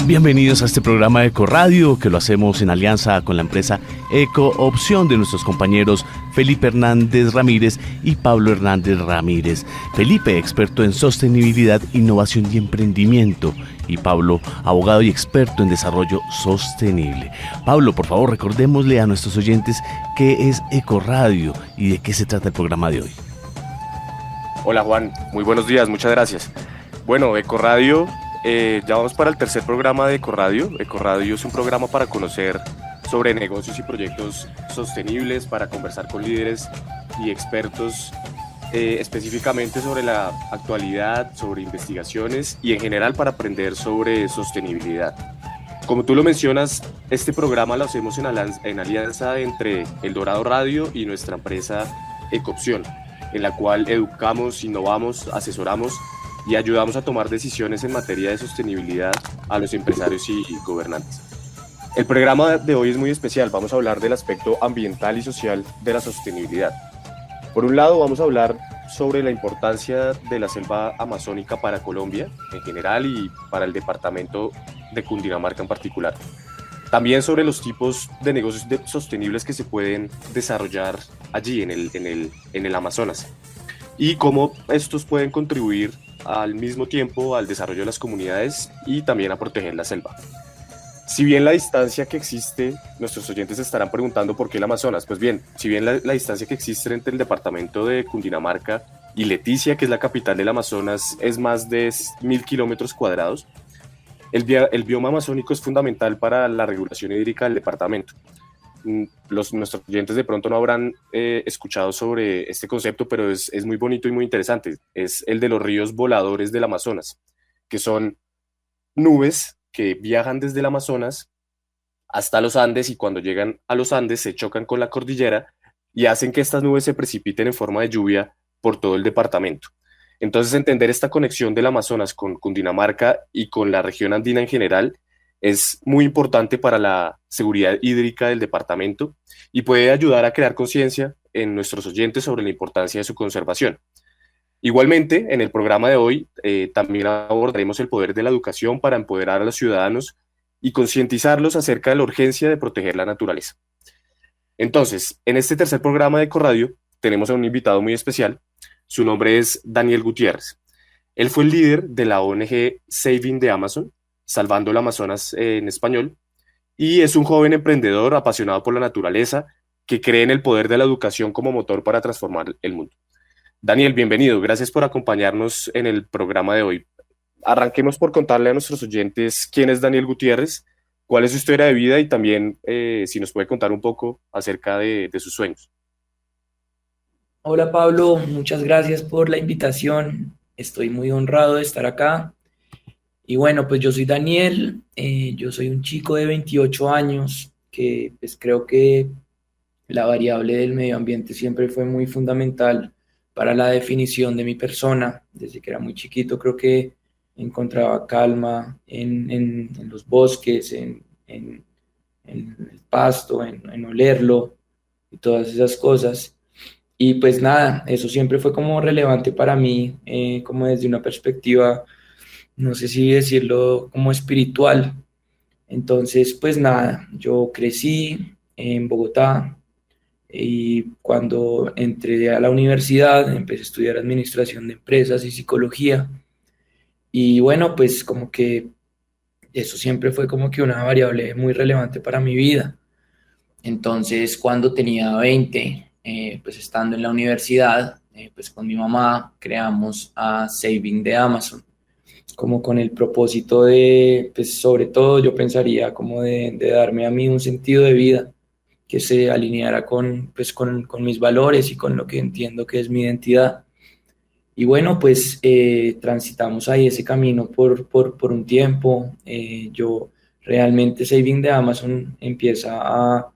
Bienvenidos a este programa de Ecoradio, que lo hacemos en alianza con la empresa Ecoopción de nuestros compañeros Felipe Hernández Ramírez y Pablo Hernández Ramírez. Felipe, experto en sostenibilidad, innovación y emprendimiento, y Pablo, abogado y experto en desarrollo sostenible. Pablo, por favor, recordémosle a nuestros oyentes qué es Ecoradio y de qué se trata el programa de hoy. Hola Juan, muy buenos días, muchas gracias. Bueno, Ecoradio, ya vamos para el tercer programa de Ecoradio. Ecoradio es un programa para conocer sobre negocios y proyectos sostenibles, para conversar con líderes y expertos específicamente sobre la actualidad, sobre investigaciones y en general para aprender sobre sostenibilidad. Como tú lo mencionas, este programa lo hacemos en alianza entre El Dorado Radio y nuestra empresa Ecoopción, en la cual educamos, innovamos, asesoramos y ayudamos a tomar decisiones en materia de sostenibilidad a los empresarios y gobernantes. El programa de hoy es muy especial. Vamos a hablar del aspecto ambiental y social de la sostenibilidad. Por un lado, vamos a hablar sobre la importancia de la selva amazónica para Colombia en general y para el departamento de Cundinamarca en particular. También sobre los tipos de negocios sostenibles que se pueden desarrollar allí en el Amazonas y cómo estos pueden contribuir al mismo tiempo al desarrollo de las comunidades y también a proteger la selva. Si bien la distancia que existe, nuestros oyentes se estarán preguntando por qué el Amazonas. Pues bien, si bien la distancia que existe entre el departamento de Cundinamarca y Leticia, que es la capital del Amazonas, es más de 1.000 kilómetros cuadrados, el bioma amazónico es fundamental para la regulación hídrica del departamento. Nuestros oyentes de pronto no habrán escuchado sobre este concepto, pero es muy bonito y muy interesante. Es el de los ríos voladores del Amazonas, que son nubes que viajan desde el Amazonas hasta los Andes y cuando llegan a los Andes se chocan con la cordillera y hacen que estas nubes se precipiten en forma de lluvia por todo el departamento. Entonces, entender esta conexión del Amazonas con Cundinamarca y con la región andina en general es muy importante para la seguridad hídrica del departamento y puede ayudar a crear conciencia en nuestros oyentes sobre la importancia de su conservación. Igualmente, en el programa de hoy también abordaremos el poder de la educación para empoderar a los ciudadanos y concientizarlos acerca de la urgencia de proteger la naturaleza. Entonces, en este tercer programa de Ecoradio tenemos a un invitado muy especial. Su nombre es Daniel Gutiérrez. Él fue el líder de la ONG Saving the Amazon, Salvando el Amazonas en español, y es un joven emprendedor apasionado por la naturaleza que cree en el poder de la educación como motor para transformar el mundo. Daniel, bienvenido. Gracias por acompañarnos en el programa de hoy. Arranquemos por contarle a nuestros oyentes quién es Daniel Gutiérrez, cuál es su historia de vida y también si nos puede contar un poco acerca de sus sueños. Hola Pablo, muchas gracias por la invitación. Estoy muy honrado de estar acá. Y bueno, pues yo soy Daniel, yo soy un chico de 28 años que pues creo que la variable del medio ambiente siempre fue muy fundamental para la definición de mi persona. Desde que era muy chiquito creo que encontraba calma en los bosques, en el pasto, en olerlo y todas esas cosas. Y pues nada, eso siempre fue como relevante para mí, como desde una perspectiva, no sé si decirlo, como espiritual. Entonces, pues nada, yo crecí en Bogotá y cuando entré a la universidad empecé a estudiar administración de empresas y psicología. Y bueno, pues como que eso siempre fue como que una variable muy relevante para mi vida. Entonces, cuando tenía 20, pues estando en la universidad, pues con mi mamá creamos a Saving the Amazon, como con el propósito de, pues sobre todo yo pensaría como de darme a mí un sentido de vida que se alineara con, pues con mis valores y con lo que entiendo que es mi identidad. Y bueno, pues transitamos ahí ese camino por un tiempo. Yo realmente Saving the Amazon empieza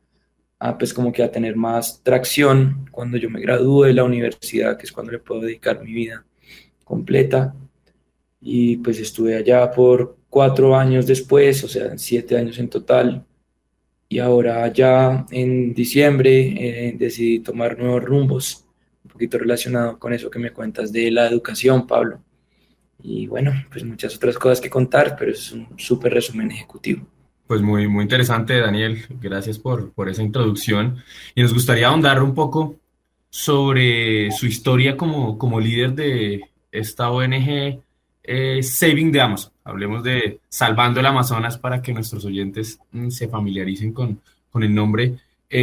pues como que a tener más tracción cuando yo me gradúe de la universidad, que es cuando le puedo dedicar mi vida completa. Y pues estuve allá por 4 años después, o sea, 7 años en total. Y ahora ya en diciembre decidí tomar nuevos rumbos poquito relacionado con eso que me cuentas de la educación, Pablo. Y bueno, pues muchas otras cosas que contar, pero es un súper resumen ejecutivo. Pues muy, muy interesante, Daniel. Gracias por esa introducción. Y nos gustaría ahondar un poco sobre su historia como líder de esta ONG Saving the Amazon. Hablemos de Salvando el Amazonas para que nuestros oyentes se familiaricen con el nombre.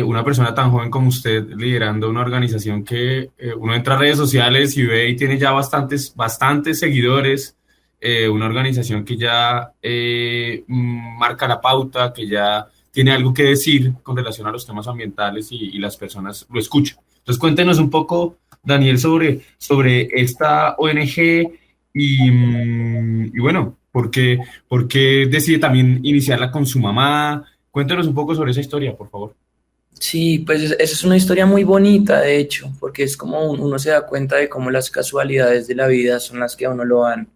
Una persona tan joven como usted liderando una organización que uno entra a redes sociales y ve y tiene ya bastantes seguidores, una organización que ya marca la pauta, que ya tiene algo que decir con relación a los temas ambientales y las personas lo escuchan. Entonces cuéntenos un poco, Daniel, sobre esta ONG y bueno, por qué decide también iniciarla con su mamá. Cuéntenos un poco sobre esa historia, por favor. Sí, pues esa es una historia muy bonita, de hecho, porque es como uno se da cuenta de cómo las casualidades de la vida son las que a uno lo van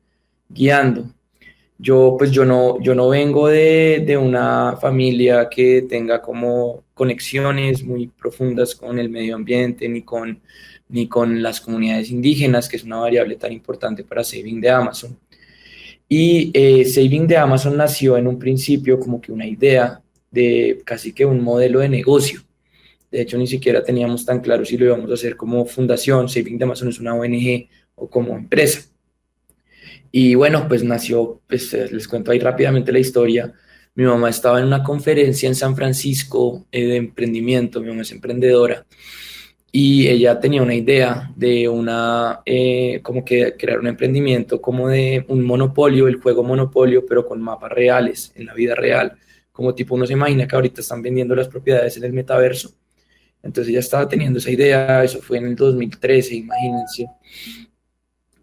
guiando. Yo no vengo de una familia que tenga como conexiones muy profundas con el medio ambiente ni con las comunidades indígenas, que es una variable tan importante para Saving the Amazon. Y Saving the Amazon nació en un principio como que una idea de casi que un modelo de negocio. De hecho, ni siquiera teníamos tan claro si lo íbamos a hacer como fundación. Saving the Amazon es una ONG o como empresa. Y bueno, pues nació, pues les cuento ahí rápidamente la historia. Mi mamá estaba en una conferencia en San Francisco de emprendimiento, mi mamá es emprendedora, y ella tenía una idea de como que crear un emprendimiento como de un monopolio, el juego Monopolio, pero con mapas reales, en la vida real, como tipo uno se imagina que ahorita están vendiendo las propiedades en el metaverso. Entonces ella estaba teniendo esa idea, eso fue en el 2013, imagínense.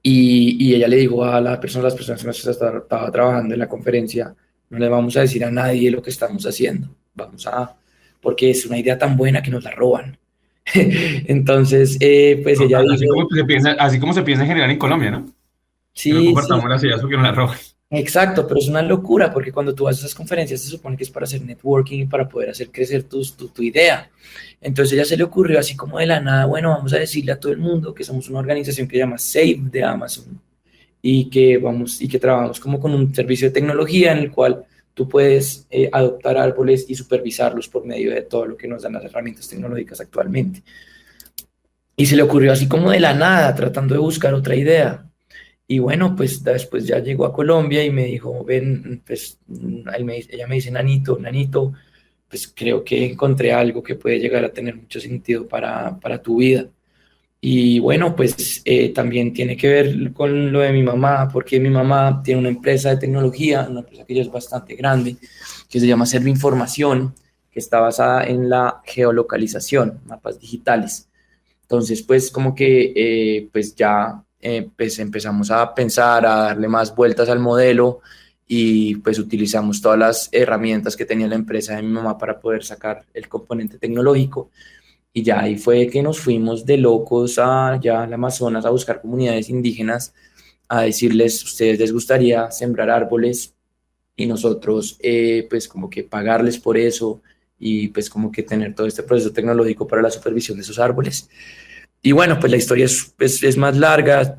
Y ella le dijo a las personas con las que estaba trabajando en la conferencia, no le vamos a decir a nadie lo que estamos haciendo, porque es una idea tan buena que nos la roban. Entonces, pues ella Así dijo, así como se piensa en general en Colombia, ¿no? Que no sí, sí, compartamos las ideas porque no las roban. exacto, pero es una locura porque cuando tú vas a esas conferencias se supone que es para hacer networking y para poder hacer crecer tu idea. Entonces ella se le ocurrió así como de la nada, bueno, vamos a decirle a todo el mundo que somos una organización que se llama Save the Amazon y que trabajamos como con un servicio de tecnología en el cual tú puedes adoptar árboles y supervisarlos por medio de todo lo que nos dan las herramientas tecnológicas actualmente. Y se le ocurrió así como de la nada, tratando de buscar otra idea. Y bueno, pues después ya llegó a Colombia y me dijo, ven, pues ella me dice, Nanito, pues creo que encontré algo que puede llegar a tener mucho sentido para tu vida. Y bueno, pues también tiene que ver con lo de mi mamá, porque mi mamá tiene una empresa de tecnología, una empresa que ya es bastante grande, que se llama Servinformación, que está basada en la geolocalización, mapas digitales. Entonces, pues como que pues ya pues empezamos a pensar, a darle más vueltas al modelo y pues utilizamos todas las herramientas que tenía la empresa de mi mamá para poder sacar el componente tecnológico. Y ya ahí fue que nos fuimos de locos allá al Amazonas a buscar comunidades indígenas, a decirles, ¿ustedes les gustaría sembrar árboles? Y nosotros pues como que pagarles por eso y pues como que tener todo este proceso tecnológico para la supervisión de esos árboles. Y bueno, pues la historia es más larga,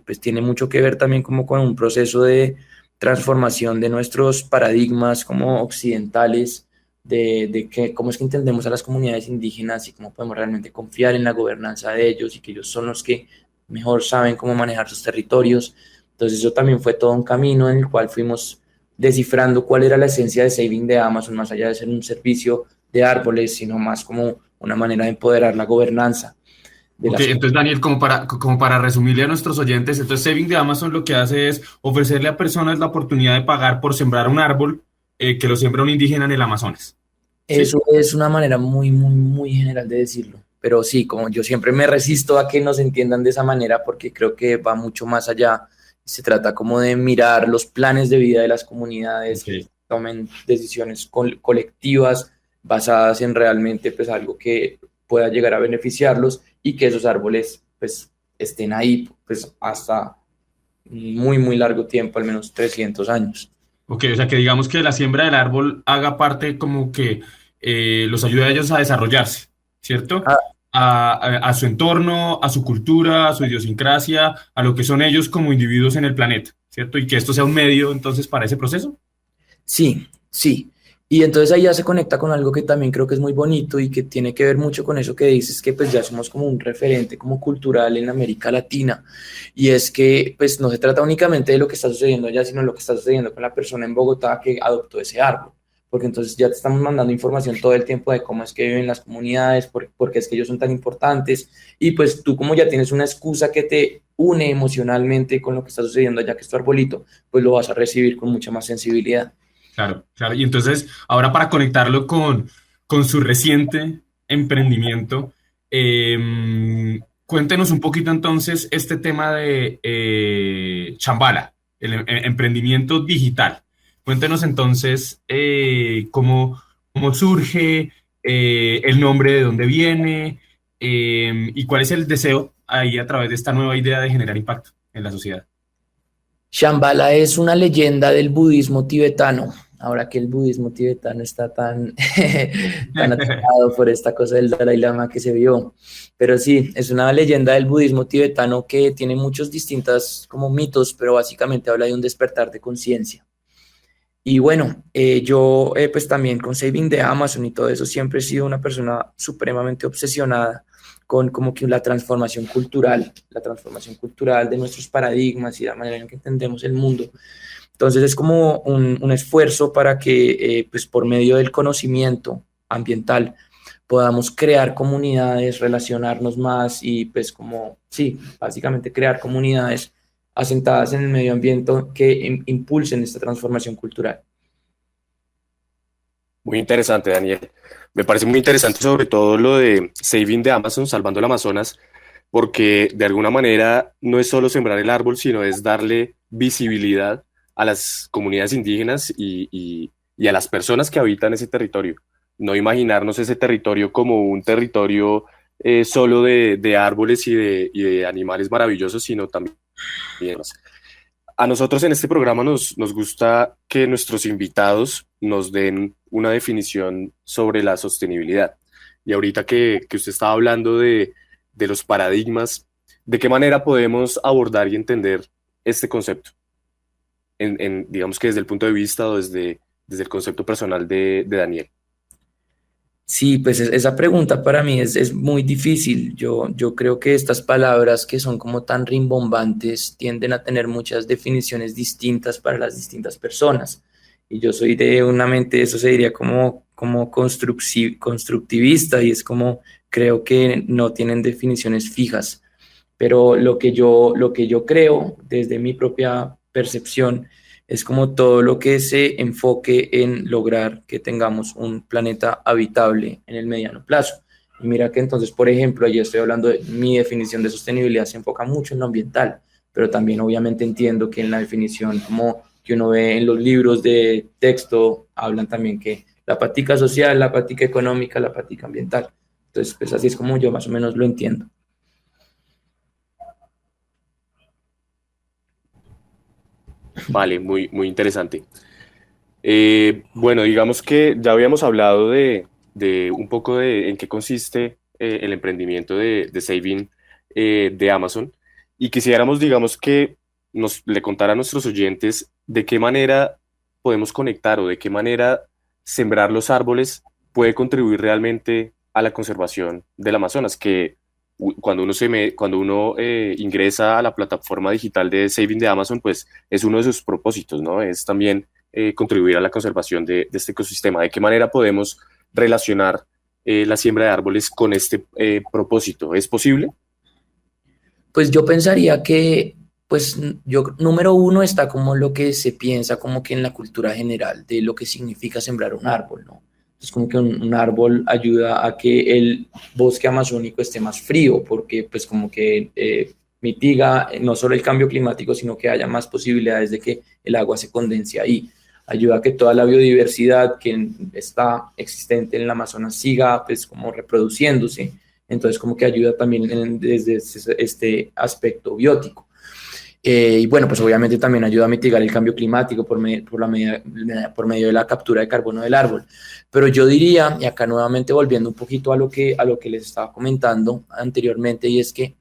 pues tiene mucho que ver también como con un proceso de transformación de nuestros paradigmas como occidentales, de cómo es que entendemos a las comunidades indígenas y cómo podemos realmente confiar en la gobernanza de ellos y que ellos son los que mejor saben cómo manejar sus territorios. Entonces eso también fue todo un camino en el cual fuimos descifrando cuál era la esencia de Saving the Amazon, más allá de ser un servicio de árboles, sino más como una manera de empoderar la gobernanza. Ok, entonces Daniel, como para resumirle a nuestros oyentes, entonces Saving de Amazon lo que hace es ofrecerle a personas la oportunidad de pagar por sembrar un árbol que lo siembra un indígena en el Amazonas. ¿Sí? Eso es una manera muy, muy, muy general de decirlo. Pero sí, como yo siempre me resisto a que nos entiendan de esa manera porque creo que va mucho más allá. Se trata como de mirar los planes de vida de las comunidades, Okay. que tomen decisiones colectivas basadas en realmente pues algo que pueda llegar a beneficiarlos y que esos árboles pues estén ahí pues hasta muy, muy largo tiempo, al menos 300 años. Ok, o sea que digamos que la siembra del árbol haga parte como que los ayuda a ellos a desarrollarse, ¿cierto? a su entorno, a su cultura, a su idiosincrasia, a lo que son ellos como individuos en el planeta, ¿cierto? Y que esto sea un medio entonces para ese proceso. Sí, sí. Y entonces ahí ya se conecta con algo que también creo que es muy bonito y que tiene que ver mucho con eso que dices, que pues ya somos como un referente como cultural en América Latina. Y es que pues no se trata únicamente de lo que está sucediendo allá, sino lo que está sucediendo con la persona en Bogotá que adoptó ese árbol. Porque entonces ya te estamos mandando información todo el tiempo de cómo es que viven las comunidades, por qué es que ellos son tan importantes. Y pues tú como ya tienes una excusa que te une emocionalmente con lo que está sucediendo allá, que es tu arbolito, pues lo vas a recibir con mucha más sensibilidad. Claro, claro. Y entonces, ahora para conectarlo con su reciente emprendimiento, cuéntenos un poquito entonces este tema de Chambala, el emprendimiento digital. Cuéntenos entonces cómo surge, el nombre de dónde viene, y cuál es el deseo ahí a través de esta nueva idea de generar impacto en la sociedad. Shambhala es una leyenda del budismo tibetano. Ahora que el budismo tibetano está tan, tan atacado por esta cosa del Dalai Lama que se vio. Pero sí, es una leyenda del budismo tibetano que tiene muchos distintos como mitos, pero básicamente habla de un despertar de conciencia. Y bueno, yo pues también con Saving de Amazon y todo eso siempre he sido una persona supremamente obsesionada con como que la transformación cultural de nuestros paradigmas y la manera en que entendemos el mundo. Entonces es como un esfuerzo para que pues por medio del conocimiento ambiental podamos crear comunidades, relacionarnos más y pues como, sí, básicamente crear comunidades asentadas en el medio ambiente que impulsen esta transformación cultural. Muy interesante, Daniel. Me parece muy interesante sobre todo lo de Saving de Amazon, salvando el Amazonas, porque de alguna manera no es solo sembrar el árbol, sino es darle visibilidad a las comunidades indígenas y a las personas que habitan ese territorio. No imaginarnos ese territorio como un territorio solo de árboles y de animales maravillosos, sino también a nosotros en este programa nos gusta que nuestros invitados nos den una definición sobre la sostenibilidad. Y ahorita que usted estaba hablando de los paradigmas, ¿de qué manera podemos abordar y entender este concepto? Digamos que desde el punto de vista o desde el concepto personal de Daniel. Sí, pues esa pregunta para mí es muy difícil. Yo creo que estas palabras que son como tan rimbombantes tienden a tener muchas definiciones distintas para las distintas personas. Y yo soy de una mente, eso se diría como constructivista y es como creo que no tienen definiciones fijas. Pero lo que yo creo desde mi propia percepción es como todo lo que se enfoque en lograr que tengamos un planeta habitable en el mediano plazo. Y mira que entonces, por ejemplo, ahí estoy hablando de mi definición de sostenibilidad, se enfoca mucho en lo ambiental, pero también obviamente entiendo que en la definición como que uno ve en los libros de texto, hablan también que la patica social, la patica económica, la patica ambiental. Entonces, pues así es como yo más o menos lo entiendo. Vale, muy, muy interesante. Bueno, digamos que ya habíamos hablado de un poco de en qué consiste el emprendimiento de Saving de Amazon y quisiéramos, digamos que le contara a nuestros oyentes de qué manera podemos conectar o de qué manera sembrar los árboles puede contribuir realmente a la conservación del Amazonas, que cuando uno ingresa a la plataforma digital de Saving de Amazon, pues es uno de sus propósitos, ¿no? Es también contribuir a la conservación de este ecosistema. ¿De qué manera podemos relacionar la siembra de árboles con este propósito? ¿Es posible? Pues yo pensaría que, pues yo, número uno está como lo que se piensa como que en la cultura general de lo que significa sembrar un árbol, ¿no? Es como que un árbol ayuda a que el bosque amazónico esté más frío, porque pues como que mitiga no solo el cambio climático, sino que haya más posibilidades de que el agua se condense ahí. Ayuda a que toda la biodiversidad que está existente en el Amazonas siga pues como reproduciéndose. Entonces como que ayuda también desde este aspecto biótico. Y bueno, pues obviamente también ayuda a mitigar el cambio climático por medio de la captura de carbono del árbol. Pero yo diría, y acá nuevamente volviendo un poquito a lo que les estaba comentando anteriormente, y es que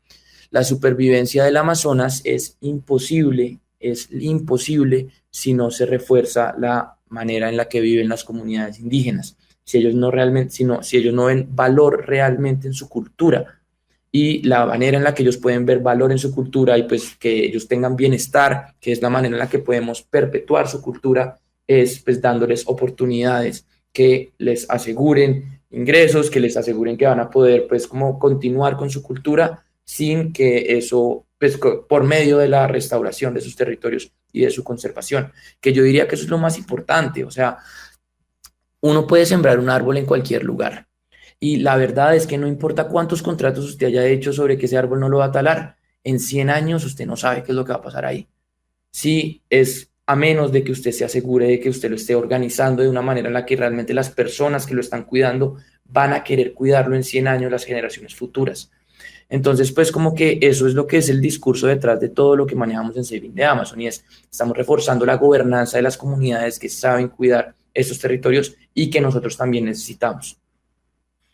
la supervivencia del Amazonas es imposible si no se refuerza la manera en la que viven las comunidades indígenas. Si ellos no realmente, si ellos no ven valor realmente en su cultura, y la manera en la que ellos pueden ver valor en su cultura y pues que ellos tengan bienestar, que es la manera en la que podemos perpetuar su cultura, es pues dándoles oportunidades que les aseguren ingresos, que les aseguren que van a poder pues como continuar con su cultura sin que eso, pues por medio de la restauración de sus territorios y de su conservación, que yo diría que eso es lo más importante, o sea, uno puede sembrar un árbol en cualquier lugar, y la verdad es que no importa cuántos contratos usted haya hecho sobre que ese árbol no lo va a talar, en 100 años usted no sabe qué es lo que va a pasar ahí. Sí, es a menos de que usted se asegure de que usted lo esté organizando de una manera en la que realmente las personas que lo están cuidando van a querer cuidarlo en 100 años las generaciones futuras. Entonces, pues como que eso es lo que es el discurso detrás de todo lo que manejamos en Saving de Amazon, y es, estamos reforzando la gobernanza de las comunidades que saben cuidar estos territorios y que nosotros también necesitamos.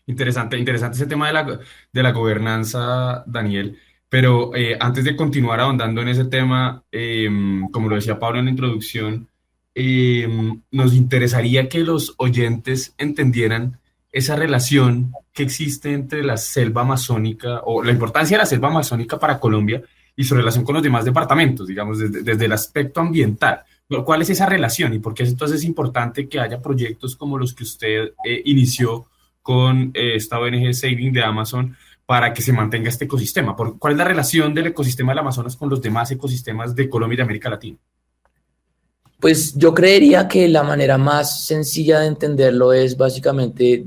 Interesante, interesante ese tema de la gobernanza, Daniel. Pero antes de continuar ahondando en ese tema, como lo decía Pablo en la introducción, nos interesaría que los oyentes entendieran esa relación que existe entre la selva amazónica o la importancia de la selva amazónica para Colombia y su relación con los demás departamentos, digamos, desde el aspecto ambiental. ¿Cuál es esa relación y por qué entonces es importante que haya proyectos como los que usted inició con esta ONG Saving de Amazon para que se mantenga este ecosistema? ¿Cuál es la relación del ecosistema del Amazonas con los demás ecosistemas de Colombia y de América Latina? Pues yo creería que la manera más sencilla de entenderlo es básicamente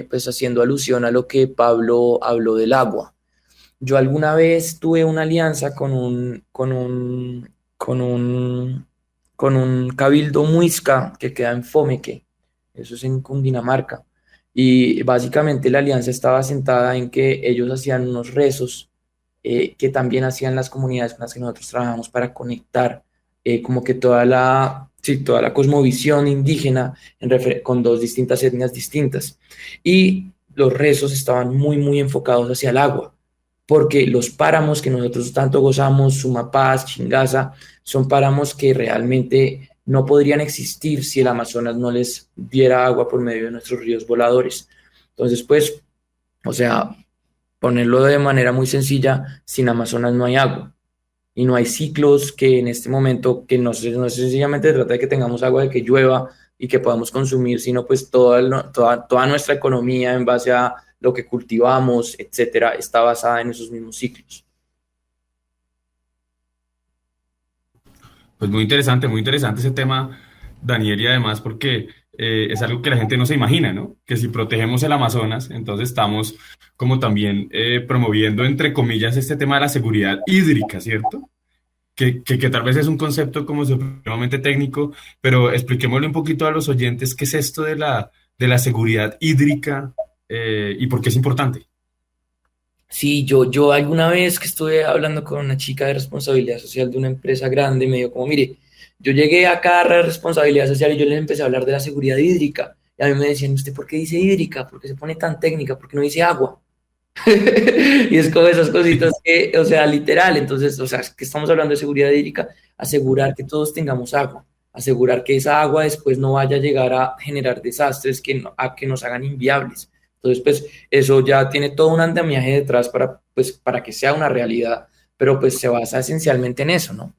pues haciendo alusión a lo que Pablo habló del agua. Yo alguna vez tuve una alianza con un cabildo muisca que queda en Fomeque, eso es en Cundinamarca, y básicamente la alianza estaba sentada en que ellos hacían unos rezos que también hacían las comunidades con las que nosotros trabajamos para conectar como que sí, toda la cosmovisión indígena con dos distintas etnias distintas. Y los rezos estaban muy, muy enfocados hacia el agua, porque los páramos que nosotros tanto gozamos, Sumapaz, Chingaza, son páramos que realmente no podrían existir si el Amazonas no les diera agua por medio de nuestros ríos voladores. Entonces, pues, o sea, ponerlo de manera muy sencilla, sin Amazonas no hay agua y no hay ciclos que en este momento, que no sencillamente trata de que tengamos agua, de que llueva y que podamos consumir, sino pues toda nuestra economía en base a lo que cultivamos, etcétera, está basada en esos mismos ciclos. Pues muy interesante ese tema, Daniel, y además porque es algo que la gente no se imagina, ¿no? Que si protegemos el Amazonas, entonces estamos como también promoviendo, entre comillas, este tema de la seguridad hídrica, ¿cierto? Que tal vez es un concepto como supremamente técnico, pero expliquémosle un poquito a los oyentes qué es esto de la seguridad hídrica y por qué es importante. Sí, yo alguna vez que estuve hablando con una chica de responsabilidad social de una empresa grande, me dijo como, mire, yo llegué acá a la responsabilidad social y yo les empecé a hablar de la seguridad hídrica. Y a mí me decían, ¿usted por qué dice hídrica? ¿Por qué se pone tan técnica? ¿Por qué no dice agua? Y es como esas cositas que, o sea, literal, entonces, o sea, es que estamos hablando de seguridad hídrica, asegurar que todos tengamos agua, asegurar que esa agua después no vaya a llegar a generar desastres que nos hagan inviables. Entonces, pues, eso ya tiene todo un andamiaje detrás para, pues, para que sea una realidad, pero pues se basa esencialmente en eso, ¿no?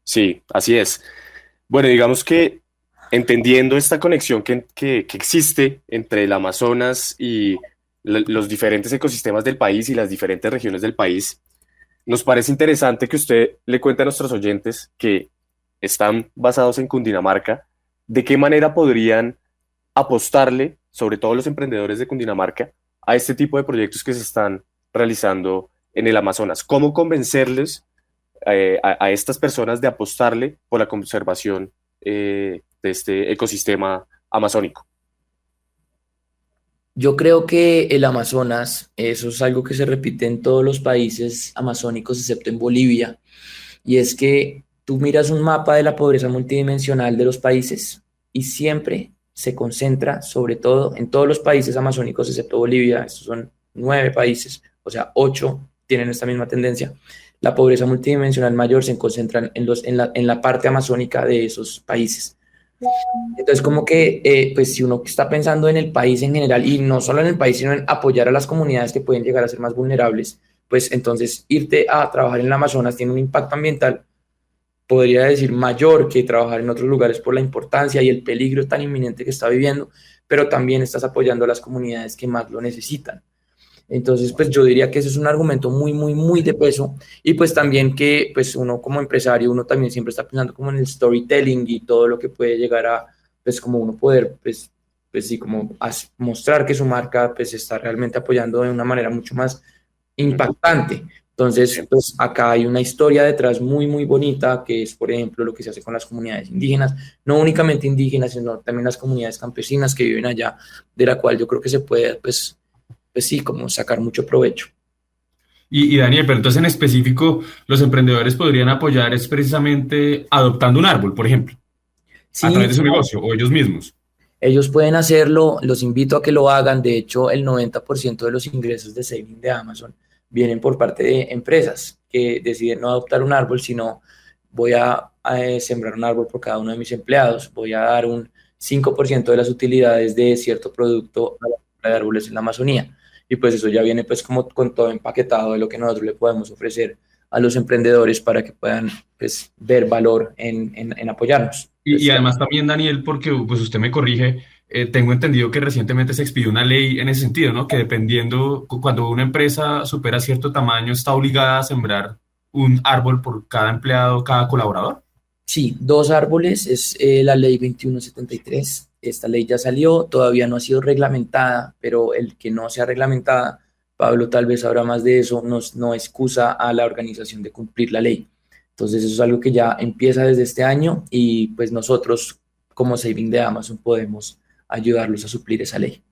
Sí, así es. Bueno, digamos que entendiendo esta conexión que existe entre el Amazonas y los diferentes ecosistemas del país y las diferentes regiones del país, nos parece interesante que usted le cuente a nuestros oyentes que están basados en Cundinamarca, de qué manera podrían apostarle, sobre todo los emprendedores de Cundinamarca, a este tipo de proyectos que se están realizando en el Amazonas. ¿Cómo convencerles a estas personas de apostarle por la conservación de este ecosistema amazónico? Yo creo que el Amazonas, eso es algo que se repite en todos los países amazónicos, excepto en Bolivia, y es que tú miras un mapa de la pobreza multidimensional de los países y siempre se concentra, sobre todo en todos los países amazónicos, excepto Bolivia, estos son 9 países, o sea, 8 tienen esta misma tendencia. La pobreza multidimensional mayor se concentra en la parte amazónica de esos países. Entonces, como que, pues si uno está pensando en el país en general, y no solo en el país, sino en apoyar a las comunidades que pueden llegar a ser más vulnerables, pues entonces irte a trabajar en el Amazonas tiene un impacto ambiental, podría decir, mayor que trabajar en otros lugares por la importancia y el peligro tan inminente que está viviendo, pero también estás apoyando a las comunidades que más lo necesitan. Entonces, pues yo diría que ese es un argumento muy, muy, muy de peso. Y pues también que pues uno como empresario, uno también siempre está pensando como en el storytelling y todo lo que puede llegar a, pues como uno poder, pues sí, como mostrar que su marca pues está realmente apoyando de una manera mucho más impactante. Entonces, pues acá hay una historia detrás muy, muy bonita, que es, por ejemplo, lo que se hace con las comunidades indígenas, no únicamente indígenas, sino también las comunidades campesinas que viven allá, de la cual yo creo que se puede, pues sí, como sacar mucho provecho. Y Daniel, pero entonces en específico, los emprendedores podrían apoyar es precisamente adoptando un árbol, por ejemplo, a Sí, través de su negocio o ellos mismos. ellos pueden hacerlo, los invito a que lo hagan. De hecho, el 90% de los ingresos de Saving de Amazon vienen por parte de empresas que deciden no adoptar un árbol, sino voy a sembrar un árbol por cada uno de mis empleados, voy a dar un 5% de las utilidades de cierto producto a la compra de árboles en la Amazonía. Y pues eso ya viene pues como con todo empaquetado de lo que nosotros le podemos ofrecer a los emprendedores para que puedan pues ver valor en apoyarnos. Y además también, Daniel, porque pues usted me corrige, tengo entendido que recientemente se expidió una ley en ese sentido, ¿no? Que dependiendo, cuando una empresa supera cierto tamaño, está obligada a sembrar un árbol por cada empleado, cada colaborador. Sí, 2 árboles es la ley 2173. Esta ley ya salió, todavía no ha sido reglamentada, pero el que no sea reglamentada, Pablo tal vez sabrá más de eso, no excusa a la organización de cumplir la ley. Entonces eso es algo que ya empieza desde este año y pues nosotros como Saving de Amazon podemos ayudarlos a suplir esa ley.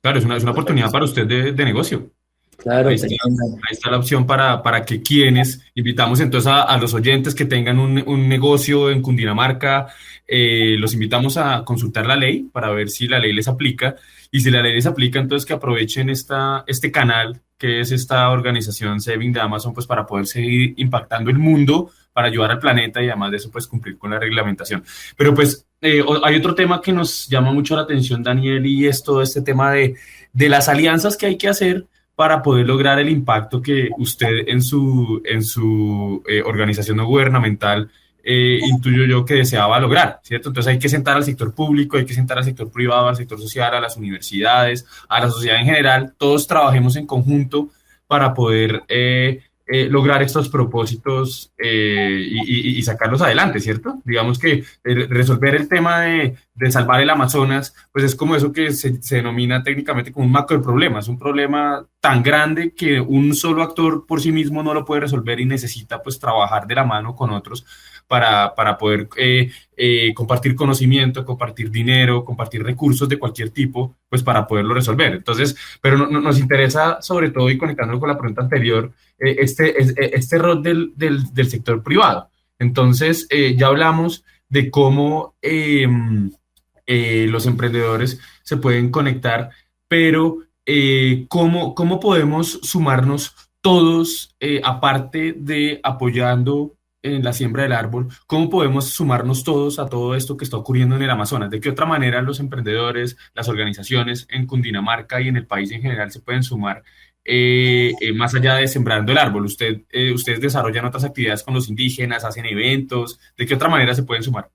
Claro, es una oportunidad para usted de negocio. Claro, Ahí está, ahí está la opción para que quienes, invitamos entonces a los oyentes que tengan un negocio en Cundinamarca, los invitamos a consultar la ley para ver si la ley les aplica y si la ley les aplica, entonces que aprovechen este canal que es esta organización Saving de Amazon, pues para poder seguir impactando el mundo, para ayudar al planeta y además de eso, pues cumplir con la reglamentación. Pero pues hay otro tema que nos llama mucho la atención, Daniel, y es todo este tema de las alianzas que hay que hacer para poder lograr el impacto que usted en su organización no gubernamental intuyo yo que deseaba lograr, ¿cierto? Entonces hay que sentar al sector público, hay que sentar al sector privado, al sector social, a las universidades, a la sociedad en general, todos trabajemos en conjunto para poder lograr estos propósitos y sacarlos adelante, ¿cierto? Digamos que resolver el tema de salvar el Amazonas, pues es como eso que se denomina técnicamente como un macro problema, es un problema tan grande que un solo actor por sí mismo no lo puede resolver y necesita pues trabajar de la mano con otros para poder compartir conocimiento, compartir dinero, compartir recursos de cualquier tipo, pues para poderlo resolver. Entonces, pero nos interesa sobre todo, y conectándolo con la pregunta anterior, este rol del sector privado. Entonces, ya hablamos de cómo los emprendedores se pueden conectar, pero ¿cómo podemos sumarnos todos, aparte de apoyando en la siembra del árbol, cómo podemos sumarnos todos a todo esto que está ocurriendo en el Amazonas? ¿De qué otra manera los emprendedores, las organizaciones en Cundinamarca y en el país en general se pueden sumar más allá de sembrando el árbol? Ustedes desarrollan otras actividades con los indígenas, hacen eventos, ¿de qué otra manera se pueden sumar?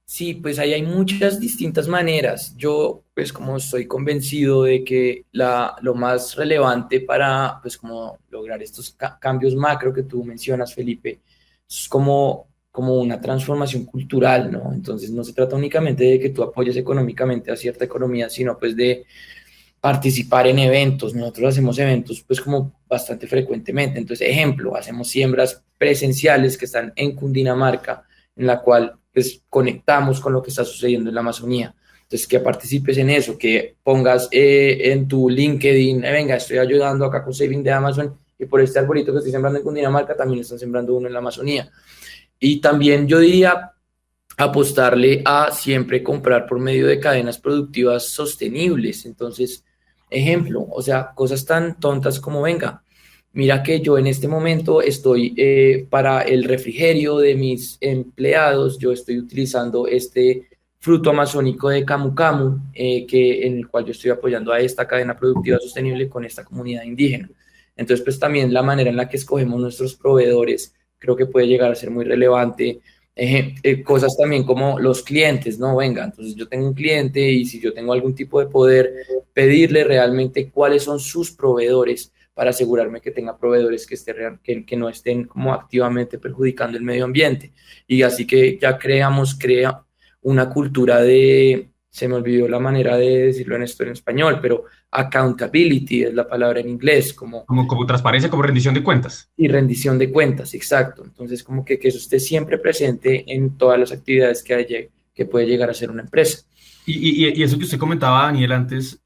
Sí, pues ahí hay muchas distintas maneras. Yo, pues como estoy convencido de que lo más relevante para, pues como lograr estos cambios macro que tú mencionas, Felipe, es como una transformación cultural, ¿no? Entonces no se trata únicamente de que tú apoyes económicamente a cierta economía, sino pues de participar en eventos. Nosotros hacemos eventos pues como bastante frecuentemente. Entonces, ejemplo, hacemos siembras presenciales que están en Cundinamarca, en la cual pues conectamos con lo que está sucediendo en la Amazonía. Entonces, que participes en eso, que pongas en tu LinkedIn, venga, estoy ayudando acá con Saving de Amazon y por este arbolito que estoy sembrando en Cundinamarca, también están sembrando uno en la Amazonía. Y también yo diría apostarle a siempre comprar por medio de cadenas productivas sostenibles. Entonces, ejemplo, o sea, cosas tan tontas como, venga, mira que yo en este momento estoy para el refrigerio de mis empleados, yo estoy utilizando este fruto amazónico de Camu Camu, en el cual yo estoy apoyando a esta cadena productiva sostenible con esta comunidad indígena. Entonces, pues también la manera en la que escogemos nuestros proveedores creo que puede llegar a ser muy relevante. Cosas también como los clientes, ¿no? Venga, entonces yo tengo un cliente y si yo tengo algún tipo de poder, pedirle realmente cuáles son sus proveedores para asegurarme que tenga proveedores que no estén como activamente perjudicando el medio ambiente. Y así que ya crea una cultura de, se me olvidó la manera de decirlo en esto en español, pero accountability es la palabra en inglés, como Como transparencia, como rendición de cuentas. y rendición de cuentas, exacto. Entonces, como que eso esté siempre presente en todas las actividades que puede llegar a ser una empresa. Y eso que usted comentaba, Daniel, antes,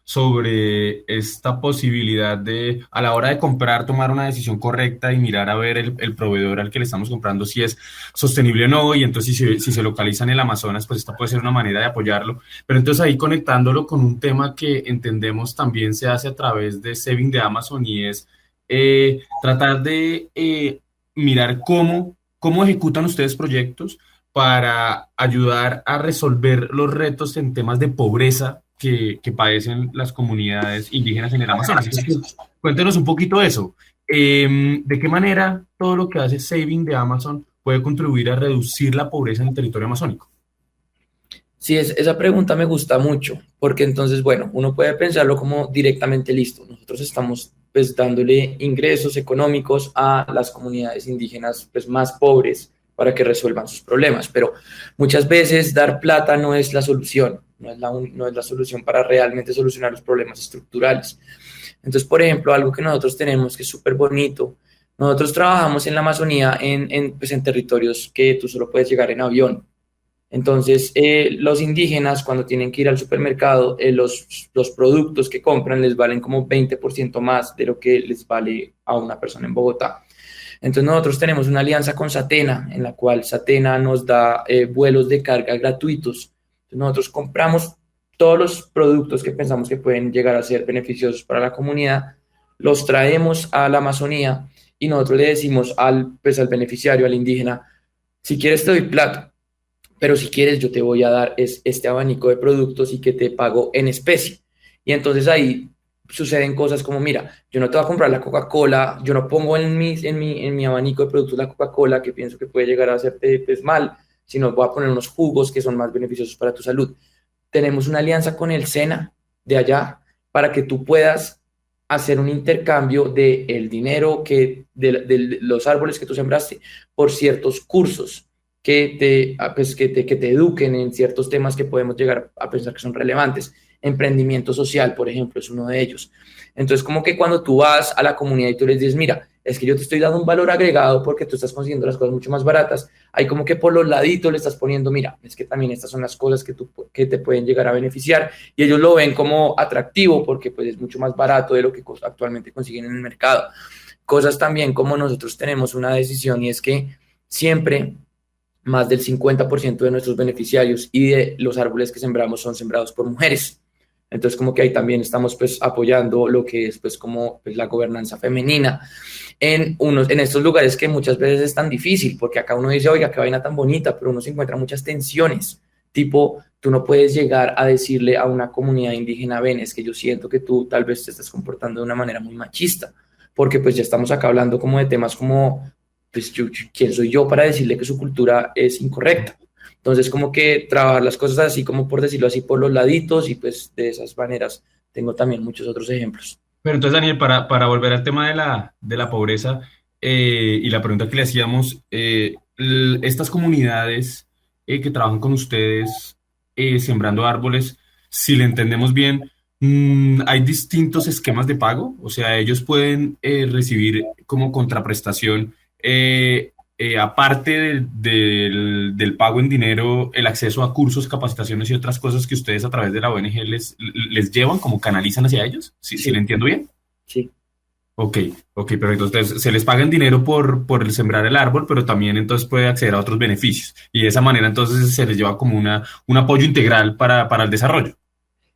sobre esta posibilidad de, a la hora de comprar, tomar una decisión correcta y mirar a ver el proveedor al que le estamos comprando si es sostenible o no, y entonces si se localiza en el Amazonas, pues esta puede ser una manera de apoyarlo. Pero entonces ahí conectándolo con un tema que entendemos también se hace a través de Saving de Amazon y es tratar de mirar cómo ejecutan ustedes proyectos para ayudar a resolver los retos en temas de pobreza que padecen las comunidades indígenas en el Amazonas. Entonces, cuéntenos un poquito eso. ¿De qué manera todo lo que hace Saving de Amazon puede contribuir a reducir la pobreza en el territorio amazónico? Sí, esa pregunta me gusta mucho, porque entonces, bueno, uno puede pensarlo como directamente listo. Nosotros estamos pues dándole ingresos económicos a las comunidades indígenas pues más pobres para que resuelvan sus problemas, pero muchas veces dar plata no es la solución, no es la solución para realmente solucionar los problemas estructurales. Entonces, por ejemplo, algo que nosotros tenemos que es súper bonito, nosotros trabajamos en la Amazonía pues en territorios que tú solo puedes llegar en avión. Entonces, los indígenas cuando tienen que ir al supermercado, los productos que compran les valen como 20% más de lo que les vale a una persona en Bogotá. Entonces, nosotros tenemos una alianza con Satena, en la cual Satena nos da vuelos de carga gratuitos. Entonces, nosotros compramos todos los productos que pensamos que pueden llegar a ser beneficiosos para la comunidad, los traemos a la Amazonía y nosotros le decimos pues, al beneficiario, al indígena, si quieres te doy plata, pero si quieres yo te voy a dar este abanico de productos y que te pago en especie. Y entonces ahí suceden cosas como, mira, yo no te voy a comprar la Coca-Cola, yo no pongo en mi abanico de productos la Coca-Cola que pienso que puede llegar a hacerte pues, mal, sino voy a poner unos jugos que son más beneficiosos para tu salud. Tenemos una alianza con el SENA de allá para que tú puedas hacer un intercambio del dinero de los árboles que tú sembraste por ciertos cursos que te eduquen en ciertos temas que podemos llegar a pensar que son relevantes. Emprendimiento social, por ejemplo, es uno de ellos. Entonces, como que cuando tú vas a la comunidad y tú les dices, mira, es que yo te estoy dando un valor agregado porque tú estás consiguiendo las cosas mucho más baratas, hay como que por los laditos le estás poniendo, mira, es que también estas son las cosas que te pueden llegar a beneficiar y ellos lo ven como atractivo porque pues es mucho más barato de lo que actualmente consiguen en el mercado. Cosas también como nosotros tenemos una decisión y es que siempre más del 50% de nuestros beneficiarios y de los árboles que sembramos son sembrados por mujeres. Entonces, como que ahí también estamos pues apoyando lo que es pues como pues, la gobernanza femenina en estos lugares que muchas veces es tan difícil, porque acá uno dice, oiga, qué vaina tan bonita, pero uno se encuentra muchas tensiones, tipo, tú no puedes llegar a decirle a una comunidad indígena, ven, es que yo siento que tú tal vez te estás comportando de una manera muy machista, porque pues ya estamos acá hablando como de temas como pues ¿quién soy yo para decirle que su cultura es incorrecta? Entonces, como que trabajar las cosas así, como por decirlo así, por los laditos y pues de esas maneras tengo también muchos otros ejemplos. Pero entonces, Daniel, para volver al tema de la pobreza y la pregunta que le hacíamos, estas comunidades que trabajan con ustedes sembrando árboles, si le entendemos bien, hay distintos esquemas de pago, o sea, ellos pueden recibir como contraprestación aparte del pago en dinero, el acceso a cursos, capacitaciones y otras cosas que ustedes a través de la ONG les llevan, como canalizan hacia ellos? ¿Sí Sí, lo entiendo bien? sí. Ok, perfecto. Entonces, se les paga en dinero por el sembrar el árbol, pero también entonces puede acceder a otros beneficios. Y de esa manera entonces se les lleva como un apoyo integral para el desarrollo.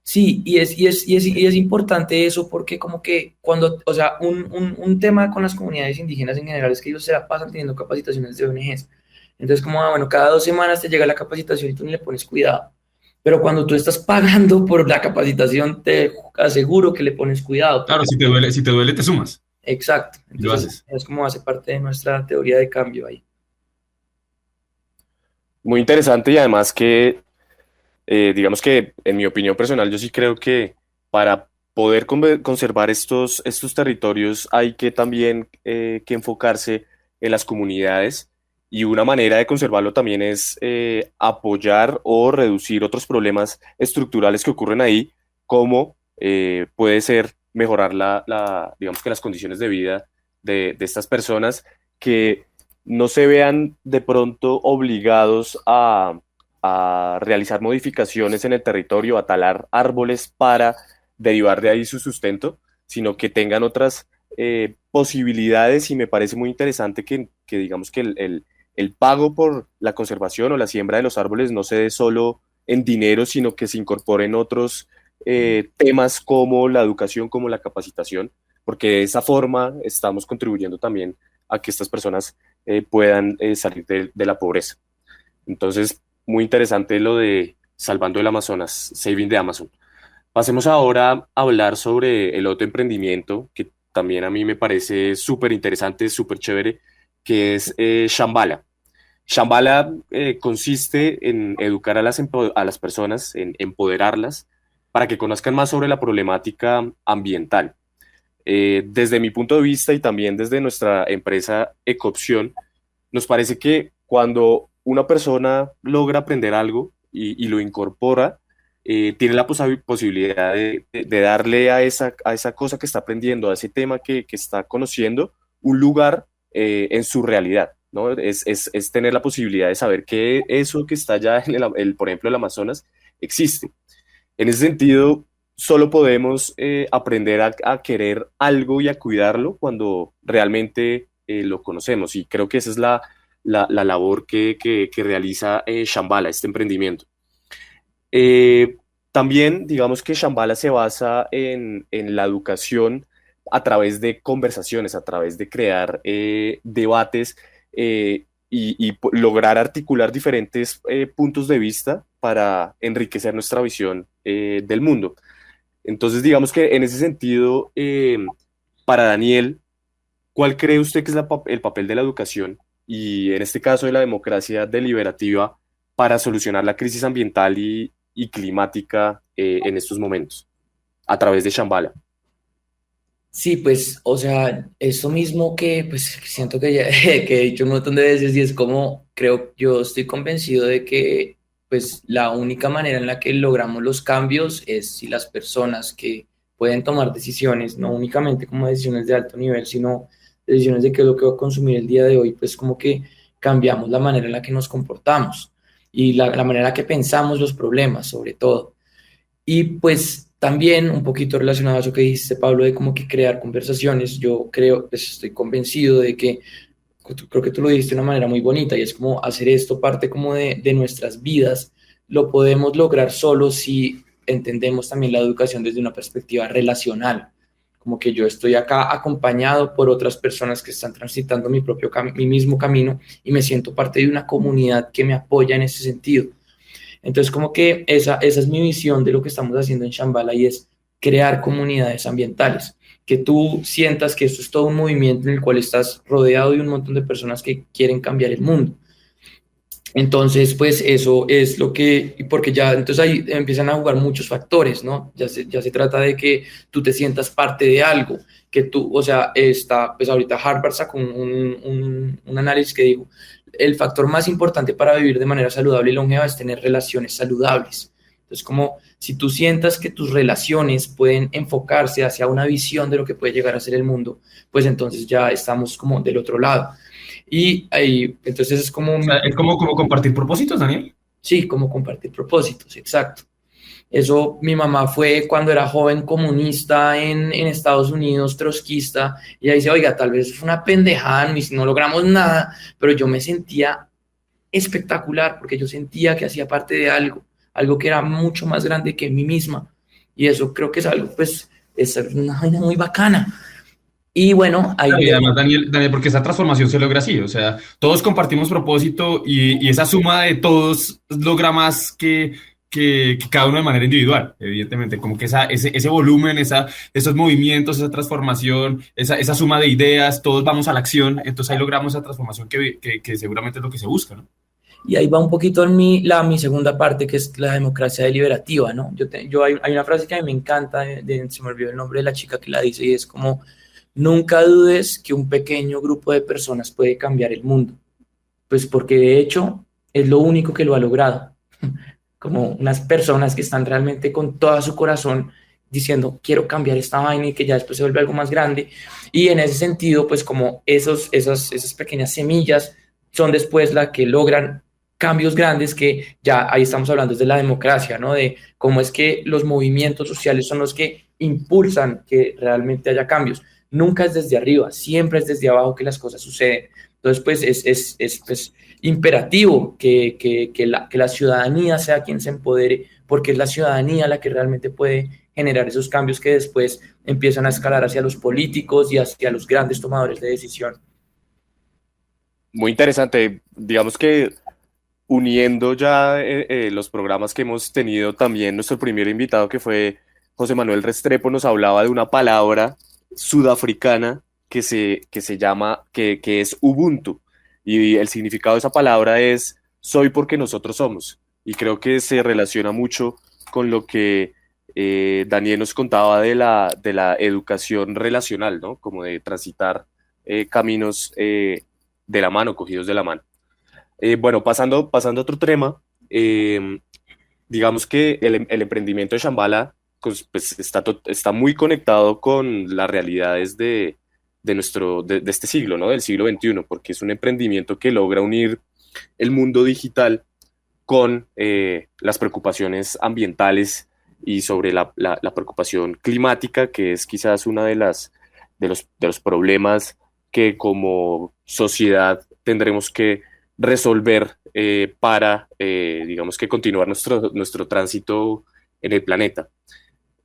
Sí, y es importante eso porque como que cuando, o sea, un tema con las comunidades indígenas en general es que ellos se la pasan teniendo capacitaciones de ONGs. Entonces como, bueno, cada 2 semanas te llega la capacitación y tú ni le pones cuidado. Pero cuando tú estás pagando por la capacitación, te aseguro que le pones cuidado. Claro, si te duele, te sumas Exacto. y lo Entonces haces. es como hace parte de nuestra teoría de cambio ahí. Muy interesante y además que, digamos que en mi opinión personal, yo sí creo que para poder conservar estos territorios hay que también que enfocarse en las comunidades y una manera de conservarlo también es apoyar o reducir otros problemas estructurales que ocurren ahí, como puede ser mejorar digamos que las condiciones de vida de estas personas que no se vean de pronto obligados a realizar modificaciones en el territorio, a talar árboles para derivar de ahí su sustento, sino que tengan otras posibilidades y me parece muy interesante que digamos que el pago por la conservación o la siembra de los árboles no se dé solo en dinero, sino que se incorporen otros temas como la educación, como la capacitación, porque de esa forma estamos contribuyendo también a que estas personas puedan salir de la pobreza. Entonces, muy interesante lo de Salvando el Amazonas, Saving the Amazon. Pasemos ahora a hablar sobre el otro emprendimiento que también a mí me parece súper interesante, súper chévere, que es Shambhala. Shambhala consiste en educar a las personas, en empoderarlas, para que conozcan más sobre la problemática ambiental. Desde mi punto de vista y también desde nuestra empresa Ecoopción, nos parece que cuando una persona logra aprender algo y lo incorpora, tiene la posibilidad de darle a esa cosa que está aprendiendo, a ese tema que está conociendo, un lugar en su realidad, ¿no? Es tener la posibilidad de saber que eso que está allá en por ejemplo, el Amazonas, existe. En ese sentido, solo podemos aprender a querer algo y a cuidarlo cuando realmente lo conocemos. Y creo que esa es la labor que realiza Shambhala, este emprendimiento. Eh, También, digamos que Shambhala se basa en la educación a través de conversaciones, a través de crear debates y lograr articular diferentes puntos de vista para enriquecer nuestra visión del mundo. Entonces, digamos que en ese sentido, para Daniel, ¿cuál cree usted que es el papel de la educación y en este caso de la democracia deliberativa para solucionar la crisis ambiental y climática en estos momentos a través de Shambhala? Sí, pues, o sea, eso mismo que pues siento que ya que he dicho un montón de veces y es como creo, yo estoy convencido de que pues la única manera en la que logramos los cambios es si las personas que pueden tomar decisiones, no únicamente como decisiones de alto nivel, sino decisiones de qué es lo que voy a consumir el día de hoy, pues como que cambiamos la manera en la que nos comportamos y la manera en la que pensamos los problemas, sobre todo. Y pues también un poquito relacionado a eso que dijiste, Pablo, de como que crear conversaciones, yo creo, pues estoy convencido de que, creo que tú lo dijiste de una manera muy bonita y es como hacer esto parte como de nuestras vidas, lo podemos lograr solo si entendemos también la educación desde una perspectiva relacional, como que yo estoy acá acompañado por otras personas que están transitando mi mismo camino y me siento parte de una comunidad que me apoya en ese sentido. Entonces, como que esa es mi visión de lo que estamos haciendo en Shambhala y es crear comunidades ambientales, que tú sientas que esto es todo un movimiento en el cual estás rodeado de un montón de personas que quieren cambiar el mundo. Entonces, pues eso es lo que, porque ya, entonces ahí empiezan a jugar muchos factores, ¿no? Ya se trata de que tú te sientas parte de algo, que tú, o sea, pues ahorita Harvard sacó un análisis que dijo, el factor más importante para vivir de manera saludable y longeva es tener relaciones saludables. Entonces, como si tú sientas que tus relaciones pueden enfocarse hacia una visión de lo que puede llegar a ser el mundo, pues entonces ya estamos como del otro lado. Y ahí, entonces es como, O sea, es como compartir propósitos, Daniel. sí, como compartir propósitos, exacto. Eso, mi mamá fue cuando era joven comunista en Estados Unidos, trotskista, y ella dice, oiga, tal vez fue una pendejada, y no logramos nada, pero yo me sentía espectacular porque yo sentía que hacía parte de algo, algo que era mucho más grande que mí misma. Y eso creo que es algo, pues, es una vaina muy bacana. Y bueno, ahí Y además, Daniel, porque esa transformación se logra así, o sea, todos compartimos propósito y esa suma de todos logra más que cada uno de manera individual, evidentemente, como que ese volumen, esos movimientos, esa transformación, esa suma de ideas, todos vamos a la acción, entonces ahí logramos esa transformación que seguramente es lo que se busca, ¿no? Y ahí va un poquito en mi segunda parte, que es la democracia deliberativa, ¿no? Hay una frase que a mí me encanta, se me olvidó el nombre de la chica que la dice, y es como, nunca dudes que un pequeño grupo de personas puede cambiar el mundo, pues porque de hecho es lo único que lo ha logrado, como unas personas que están realmente con todo su corazón diciendo, quiero cambiar esta vaina y que ya después se vuelve algo más grande. Y en ese sentido, pues como esas pequeñas semillas son después las que logran cambios grandes que ya ahí estamos hablando de la democracia, ¿no? De cómo es que los movimientos sociales son los que impulsan que realmente haya cambios. Nunca es desde arriba, siempre es desde abajo que las cosas suceden. Entonces, pues pues, imperativo que la ciudadanía sea quien se empodere, porque es la ciudadanía la que realmente puede generar esos cambios que después empiezan a escalar hacia los políticos y hacia los grandes tomadores de decisión. Muy interesante. Digamos que uniendo ya los programas que hemos tenido, también nuestro primer invitado, que fue José Manuel Restrepo, nos hablaba de una palabra sudafricana que se llama, que es Ubuntu. Y el significado de esa palabra es soy porque nosotros somos. Y creo que se relaciona mucho con lo que Daniel nos contaba de la educación relacional, ¿no? Como de transitar caminos de la mano, cogidos de la mano. Bueno, pasando a otro tema, digamos que el emprendimiento de Shambhala pues, está muy conectado con las realidades de este siglo, ¿no? Del siglo XXI, porque es un emprendimiento que logra unir el mundo digital con las preocupaciones ambientales y sobre la preocupación climática, que es quizás una de los problemas que como sociedad tendremos que resolver digamos que continuar nuestro tránsito en el planeta.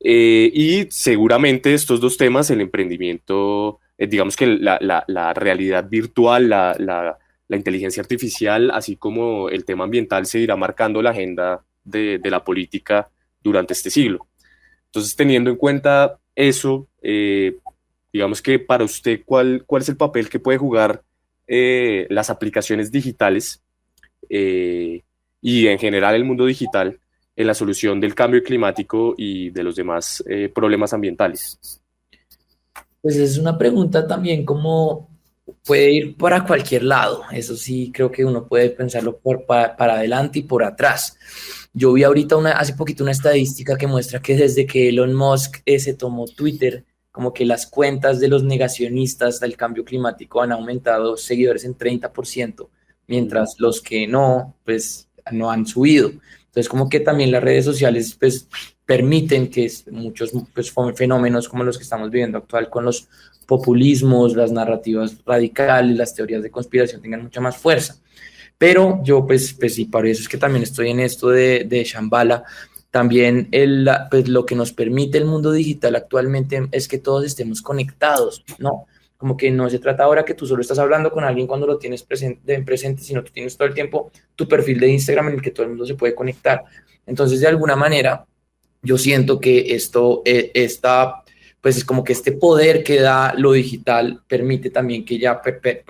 Y seguramente estos dos temas, el emprendimiento, digamos que la realidad virtual, la inteligencia artificial, así como el tema ambiental, se irá marcando la agenda de la política durante este siglo. Entonces, teniendo en cuenta eso, digamos que para usted, ¿cuál es el papel que puede jugar las aplicaciones digitales y en general el mundo digital en la solución del cambio climático y de los demás problemas ambientales? Pues es una pregunta también como puede ir para cualquier lado. Eso sí, creo que uno puede pensarlo para adelante y por atrás. Yo vi ahorita hace poquito una estadística que muestra que desde que Elon Musk se tomó Twitter, como que las cuentas de los negacionistas del cambio climático han aumentado seguidores en 30%, mientras los que no, pues no han subido. Entonces, como que también las redes sociales, pues, permiten que muchos pues, fenómenos como los que estamos viviendo actual con los populismos, las narrativas radicales, las teorías de conspiración tengan mucha más fuerza. Pero yo, pues sí, para eso es que también estoy en esto de Shambhala. También pues, lo que nos permite el mundo digital actualmente es que todos estemos conectados, ¿no? Como que no se trata ahora que tú solo estás hablando con alguien cuando lo tienes presente, sino que tienes todo el tiempo tu perfil de Instagram en el que todo el mundo se puede conectar. Entonces, de alguna manera, yo siento que esto está, pues es como que este poder que da lo digital permite también que ya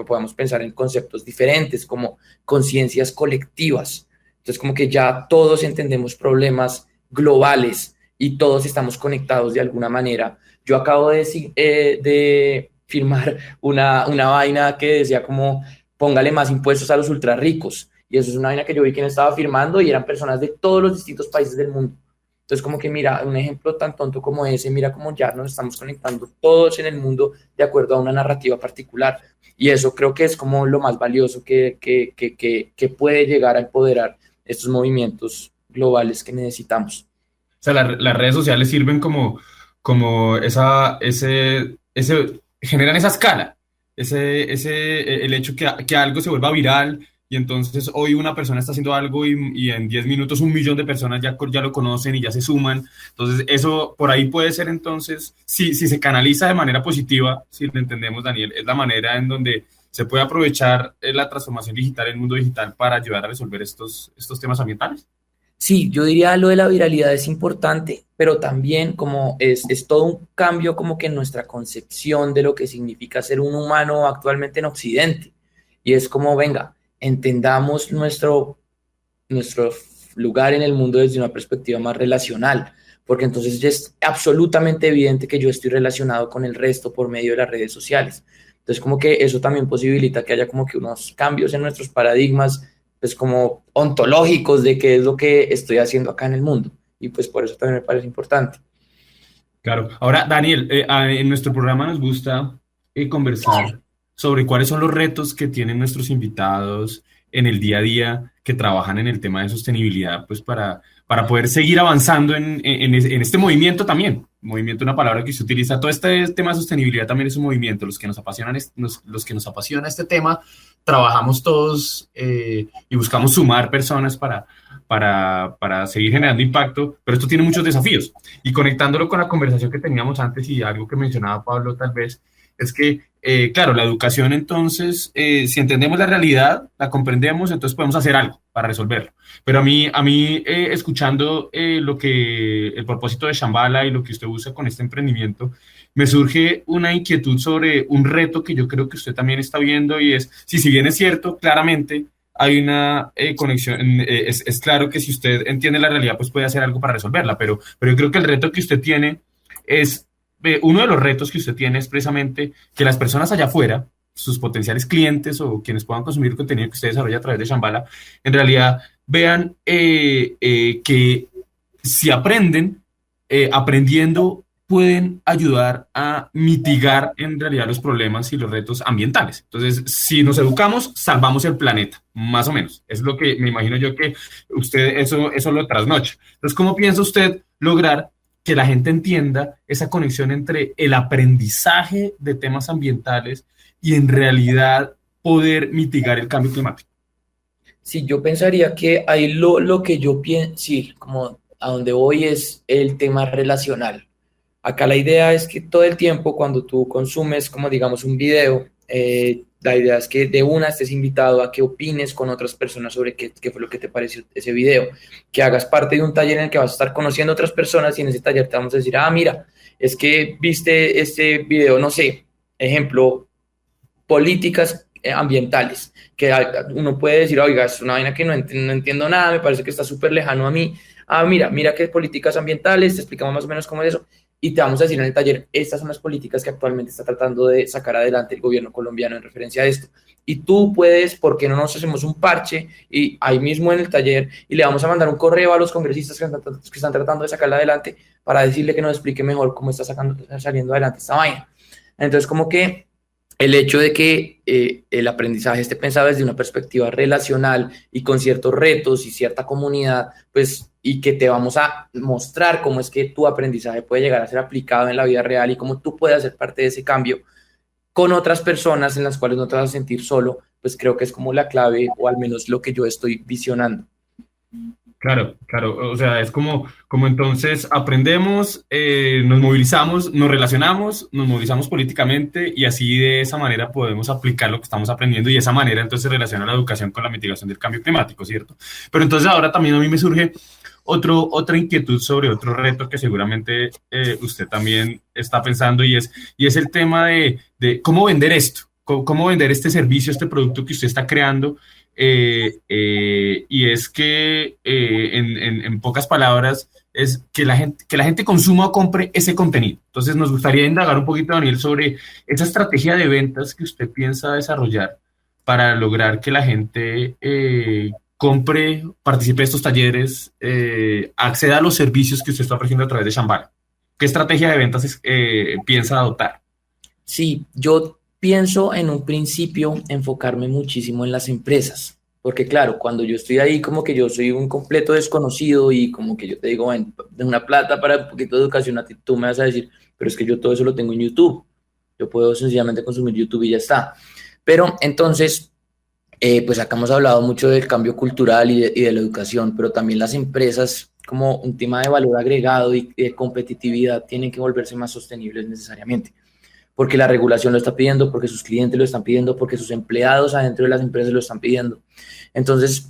podamos pensar en conceptos diferentes, como conciencias colectivas. Entonces, como que ya todos entendemos problemas globales y todos estamos conectados de alguna manera. Yo acabo de firmar una vaina que decía como póngale más impuestos a los ultra ricos. Y eso es una vaina que yo vi quien estaba firmando y eran personas de todos los distintos países del mundo. Entonces, como que mira, un ejemplo tan tonto como ese, mira cómo ya nos estamos conectando todos en el mundo de acuerdo a una narrativa particular. Y eso creo que es como lo más valioso que puede llegar a empoderar estos movimientos globales que necesitamos. O sea, las redes sociales sirven como generan esa escala, el hecho que algo se vuelva viral y entonces hoy una persona está haciendo algo y en 10 minutos 1 millón de personas ya lo conocen y ya se suman. Entonces eso por ahí puede ser entonces, si se canaliza de manera positiva, si lo entendemos, Daniel, es la manera en donde se puede aprovechar la transformación digital, el mundo digital para ayudar a resolver estos temas ambientales. Sí, yo diría lo de la viralidad es importante, pero también como es todo un cambio como que en nuestra concepción de lo que significa ser un humano actualmente en Occidente. Y es como, venga, entendamos nuestro lugar en el mundo desde una perspectiva más relacional, porque entonces ya es absolutamente evidente que yo estoy relacionado con el resto por medio de las redes sociales. Entonces como que eso también posibilita que haya como que unos cambios en nuestros paradigmas, pues como ontológicos de qué es lo que estoy haciendo acá en el mundo. Y pues por eso también me parece importante. Claro. Ahora, Daniel, en nuestro programa nos gusta conversar sobre cuáles son los retos que tienen nuestros invitados en el día a día que trabajan en el tema de sostenibilidad, pues para poder seguir avanzando en este movimiento también. Movimiento, una palabra que se utiliza. Todo este tema de sostenibilidad también es un movimiento. Los que nos apasionan, los que nos apasiona este tema, trabajamos todos y buscamos sumar personas para seguir generando impacto, pero esto tiene muchos desafíos. Y conectándolo con la conversación que teníamos antes y algo que mencionaba Pablo tal vez, es que, claro, la educación entonces, si entendemos la realidad, la comprendemos, entonces podemos hacer algo para resolverlo. Pero a mí escuchando el propósito de Shambhala y lo que usted usa con este emprendimiento, me surge una inquietud sobre un reto que yo creo que usted también está viendo y es, si bien es cierto, claramente, hay una conexión, es claro que si usted entiende la realidad, pues puede hacer algo para resolverla, pero yo creo que el reto que usted tiene es, uno de los retos que usted tiene es precisamente que las personas allá afuera, sus potenciales clientes o quienes puedan consumir el contenido que usted desarrolla a través de Shambhala, en realidad vean que si aprenden, aprendiendo pueden ayudar a mitigar en realidad los problemas y los retos ambientales. Entonces, si nos educamos, salvamos el planeta, más o menos. Es lo que me imagino yo que usted eso lo trasnocha. Entonces, ¿cómo piensa usted lograr que la gente entienda esa conexión entre el aprendizaje de temas ambientales y en realidad poder mitigar el cambio climático? Sí, yo pensaría que ahí lo que yo pienso, sí, como a donde voy es el tema relacional. Acá la idea es que todo el tiempo cuando tú consumes, como digamos, un video, la idea es que de una estés invitado a que opines con otras personas sobre qué fue lo que te pareció ese video, que hagas parte de un taller en el que vas a estar conociendo a otras personas y en ese taller te vamos a decir, ah, mira, es que viste este video, no sé, ejemplo, políticas ambientales, que uno puede decir, oiga, es una vaina que no entiendo nada, me parece que está súper lejano a mí. Ah, mira qué políticas ambientales, te explicamos más o menos cómo es eso, y te vamos a decir en el taller, estas son las políticas que actualmente está tratando de sacar adelante el gobierno colombiano en referencia a esto. Y tú puedes, ¿por qué no nos hacemos un parche y ahí mismo en el taller y le vamos a mandar un correo a los congresistas que están tratando de sacarla adelante para decirle que nos explique mejor cómo está saliendo adelante esta vaina? Entonces, como que el hecho de que el aprendizaje esté pensado desde una perspectiva relacional y con ciertos retos y cierta comunidad, pues, y que te vamos a mostrar cómo es que tu aprendizaje puede llegar a ser aplicado en la vida real y cómo tú puedes hacer parte de ese cambio con otras personas en las cuales no te vas a sentir solo, pues creo que es como la clave o al menos lo que yo estoy visionando. Claro, claro, o sea, es como entonces aprendemos, nos movilizamos, nos movilizamos políticamente y así de esa manera podemos aplicar lo que estamos aprendiendo y de esa manera entonces relaciona la educación con la mitigación del cambio climático, ¿cierto? Pero entonces ahora también a mí me surge otra inquietud sobre otro reto que seguramente usted también está pensando y es el tema de cómo vender esto, cómo vender este servicio, este producto que usted está creando. Y es que en pocas palabras es que la gente consuma o compre ese contenido. Entonces nos gustaría indagar un poquito, Daniel, sobre esa estrategia de ventas que usted piensa desarrollar para lograr que la gente compre, participe de estos talleres, acceda a los servicios que usted está ofreciendo a través de Shambhala? ¿Qué estrategia de ventas piensa adoptar? Sí, yo pienso en un principio enfocarme muchísimo en las empresas, porque claro, cuando yo estoy ahí como que yo soy un completo desconocido y como que yo te digo, "Ven, de una plata para un poquito de educación, a ti tú me vas a decir, pero es que yo todo eso lo tengo en YouTube, yo puedo sencillamente consumir YouTube y ya está". Pero entonces, pues acá hemos hablado mucho del cambio cultural y de la educación, pero también las empresas como un tema de valor agregado y de competitividad tienen que volverse más sostenibles necesariamente porque la regulación lo está pidiendo, porque sus clientes lo están pidiendo, porque sus empleados adentro de las empresas lo están pidiendo. Entonces,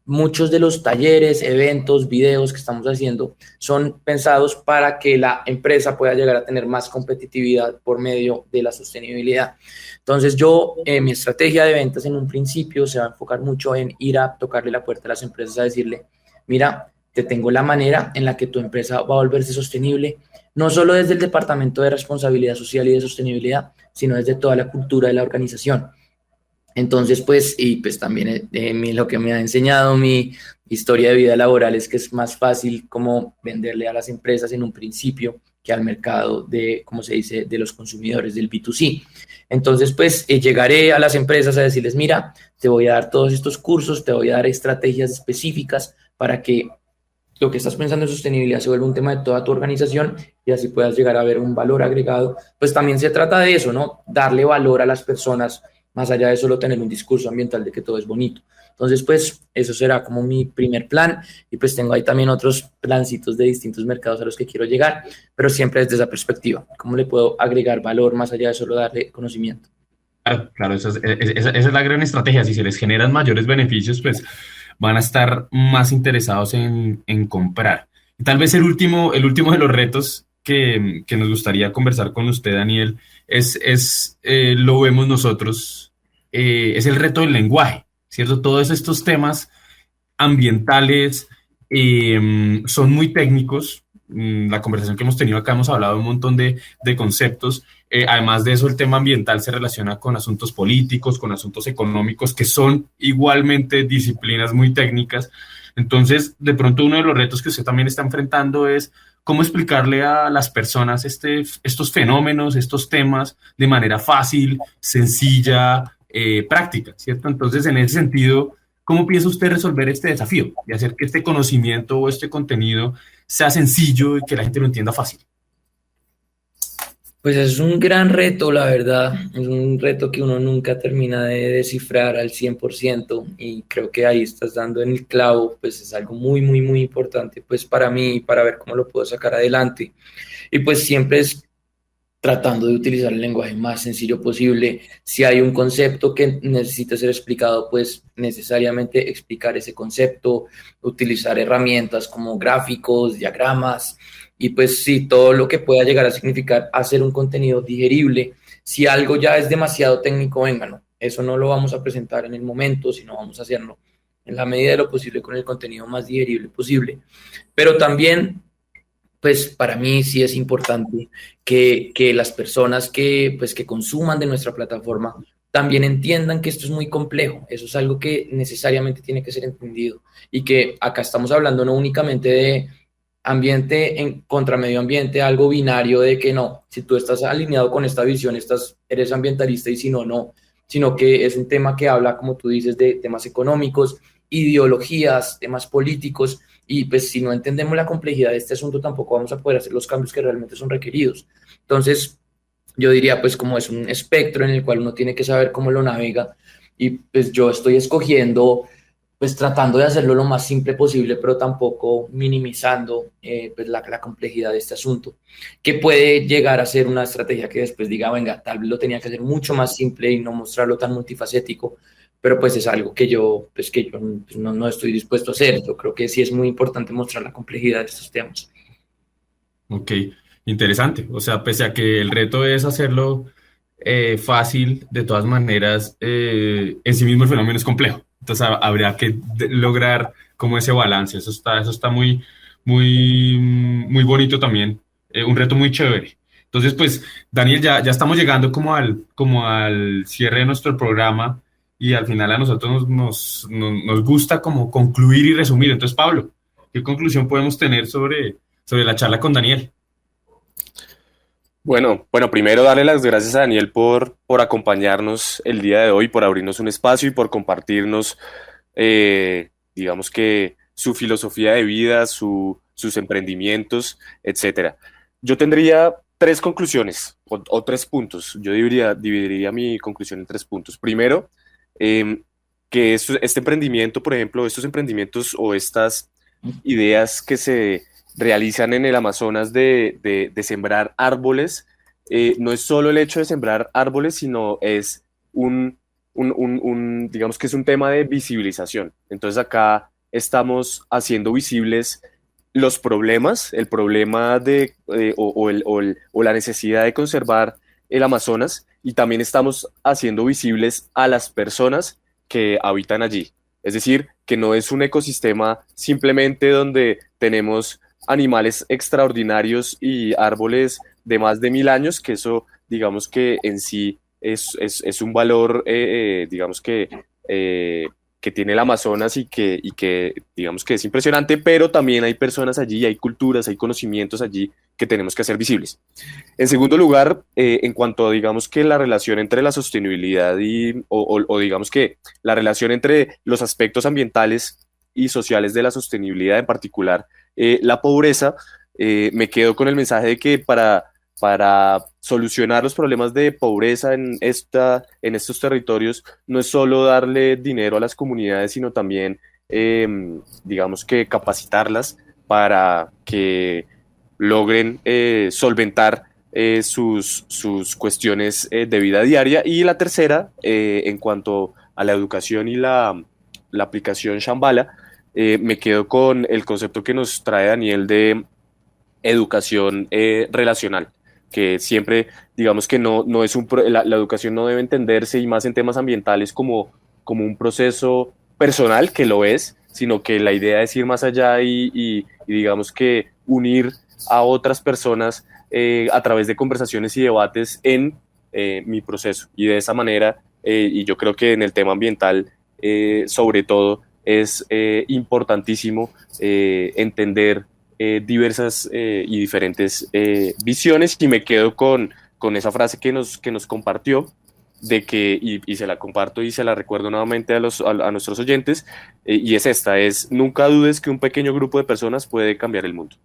muchos de los talleres, eventos, videos que estamos haciendo son pensados para que la empresa pueda llegar a tener más competitividad por medio de la sostenibilidad. Entonces, mi estrategia de ventas en un principio se va a enfocar mucho en ir a tocarle la puerta a las empresas a decirle, mira, te tengo la manera en la que tu empresa va a volverse sostenible, no solo desde el Departamento de Responsabilidad Social y de Sostenibilidad, sino desde toda la cultura de la organización. Entonces, pues también lo que me ha enseñado mi historia de vida laboral es que es más fácil como venderle a las empresas en un principio que al mercado de, como se dice, de los consumidores del B2C. Entonces, pues llegaré a las empresas a decirles, mira, te voy a dar todos estos cursos, te voy a dar estrategias específicas para que lo que estás pensando en sostenibilidad se vuelve un tema de toda tu organización y así puedas llegar a ver un valor agregado. Pues también se trata de eso, ¿no? Darle valor a las personas, más allá de solo tener un discurso ambiental de que todo es bonito. Entonces, pues eso será como mi primer plan y pues tengo ahí también otros plancitos de distintos mercados a los que quiero llegar, pero siempre desde esa perspectiva. ¿Cómo le puedo agregar valor más allá de solo darle conocimiento? Claro, claro, esa es la gran estrategia. Si se les generan mayores beneficios, pues van a estar más interesados en comprar. Y tal vez el último de los retos que nos gustaría conversar con usted, Daniel, lo vemos nosotros, es el reto del lenguaje, ¿cierto? Todos estos temas ambientales son muy técnicos. La conversación que hemos tenido acá hemos hablado un montón de conceptos. Además de eso, el tema ambiental se relaciona con asuntos políticos, con asuntos económicos, que son igualmente disciplinas muy técnicas. Entonces, de pronto, uno de los retos que usted también está enfrentando es cómo explicarle a las personas estos fenómenos, estos temas, de manera fácil, sencilla, práctica, ¿cierto? Entonces, en ese sentido, ¿cómo piensa usted resolver este desafío de hacer que este conocimiento o este contenido sea sencillo y que la gente lo entienda fácil? Pues es un gran reto, la verdad. Es un reto que uno nunca termina de descifrar al 100% y creo que ahí estás dando en el clavo, pues es algo muy, muy, muy importante pues para mí, para ver cómo lo puedo sacar adelante. Y pues siempre es tratando de utilizar el lenguaje más sencillo posible. Si hay un concepto que necesita ser explicado, pues necesariamente explicar ese concepto, utilizar herramientas como gráficos, diagramas, y pues sí, todo lo que pueda llegar a significar hacer un contenido digerible. Si algo ya es demasiado técnico, venga, no, eso no lo vamos a presentar en el momento, sino vamos a hacerlo en la medida de lo posible con el contenido más digerible posible. Pero también pues para mí sí es importante que las personas que consuman de nuestra plataforma también entiendan que esto es muy complejo. Eso es algo que necesariamente tiene que ser entendido y que acá estamos hablando no únicamente de ambiente en contra medio ambiente, algo binario de que no, si tú estás alineado con esta visión, eres ambientalista y si no, no, sino que es un tema que habla, como tú dices, de temas económicos, ideologías, temas políticos, y pues si no entendemos la complejidad de este asunto tampoco vamos a poder hacer los cambios que realmente son requeridos. Entonces, yo diría pues como es un espectro en el cual uno tiene que saber cómo lo navega y pues yo estoy escogiendo pues tratando de hacerlo lo más simple posible, pero tampoco minimizando pues la complejidad de este asunto, que puede llegar a ser una estrategia que después diga, venga, tal vez lo tenía que hacer mucho más simple y no mostrarlo tan multifacético, pero pues es algo que yo pues no estoy dispuesto a hacer. Yo creo que sí es muy importante mostrar la complejidad de estos temas. Ok, interesante. O sea, pese a que el reto es hacerlo fácil, de todas maneras, en sí mismo el fenómeno es complejo. Entonces habría que lograr como ese balance. Eso está muy, muy, muy bonito también. Un reto muy chévere. Entonces, pues, Daniel, ya estamos llegando como al cierre de nuestro programa y al final a nosotros nos gusta como concluir y resumir. Entonces, Pablo, ¿qué conclusión podemos tener sobre la charla con Daniel? Bueno, primero darle las gracias a Daniel por acompañarnos el día de hoy, por abrirnos un espacio y por compartirnos, digamos que su filosofía de vida, sus emprendimientos, etcétera. Yo tendría tres conclusiones o tres puntos. Yo dividiría mi conclusión en tres puntos. Primero, que este emprendimiento, por ejemplo, estos emprendimientos o estas ideas que se realizan en el Amazonas de sembrar árboles, no es solo el hecho de sembrar árboles, sino es digamos que es un tema de visibilización. Entonces acá estamos haciendo visibles los problemas, el problema o la necesidad de conservar el Amazonas, y también estamos haciendo visibles a las personas que habitan allí. Es decir, que no es un ecosistema simplemente donde tenemos animales extraordinarios y árboles de más de 1000 años, que eso, digamos que en sí es un valor, digamos que tiene el Amazonas y que digamos que es impresionante, pero también hay personas allí, hay culturas, hay conocimientos allí que tenemos que hacer visibles. En segundo lugar, en cuanto a, digamos que la relación entre la sostenibilidad o digamos que la relación entre los aspectos ambientales y sociales de la sostenibilidad, en particular la pobreza, me quedo con el mensaje de que para solucionar los problemas de pobreza en estos territorios no es solo darle dinero a las comunidades, sino también, digamos que capacitarlas para que logren solventar sus cuestiones de vida diaria. Y la tercera, en cuanto a la educación y la aplicación Shambhala, me quedo con el concepto que nos trae Daniel de educación relacional, que siempre, digamos que no es la educación no debe entenderse, y más en temas ambientales, como un proceso personal, que lo es, sino que la idea es ir más allá y digamos que unir a otras personas a través de conversaciones y debates en mi proceso. Y de esa manera, y yo creo que en el tema ambiental, sobre todo, es importantísimo entender diversas y diferentes visiones, y me quedo con esa frase que nos compartió, de que, y se la comparto y se la recuerdo nuevamente a nuestros oyentes, y es esta: nunca dudes que un pequeño grupo de personas puede cambiar el mundo.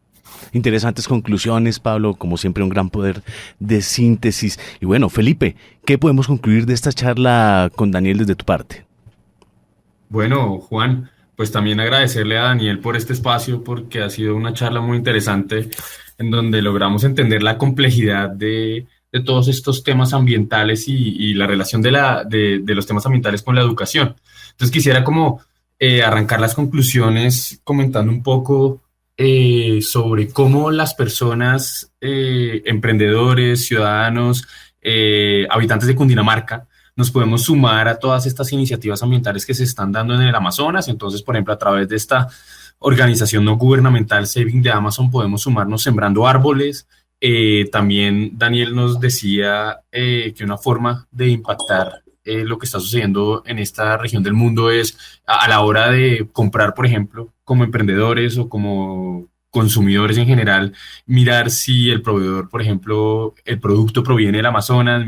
Interesantes conclusiones, Pablo, como siempre un gran poder de síntesis. Y bueno, Felipe, ¿qué podemos concluir de esta charla con Daniel desde tu parte? Bueno, Juan, pues también agradecerle a Daniel por este espacio, porque ha sido una charla muy interesante en donde logramos entender la complejidad de todos estos temas ambientales y la relación de los temas ambientales con la educación. Entonces quisiera como arrancar las conclusiones comentando un poco sobre cómo las personas, emprendedores, ciudadanos, habitantes de Cundinamarca, nos podemos sumar a todas estas iniciativas ambientales que se están dando en el Amazonas. Entonces, por ejemplo, a través de esta organización no gubernamental Saving the Amazon, podemos sumarnos sembrando árboles. También Daniel nos decía que una forma de impactar lo que está sucediendo en esta región del mundo es a la hora de comprar, por ejemplo, como emprendedores o como consumidores en general, mirar si el proveedor, por ejemplo, el producto proviene del Amazonas,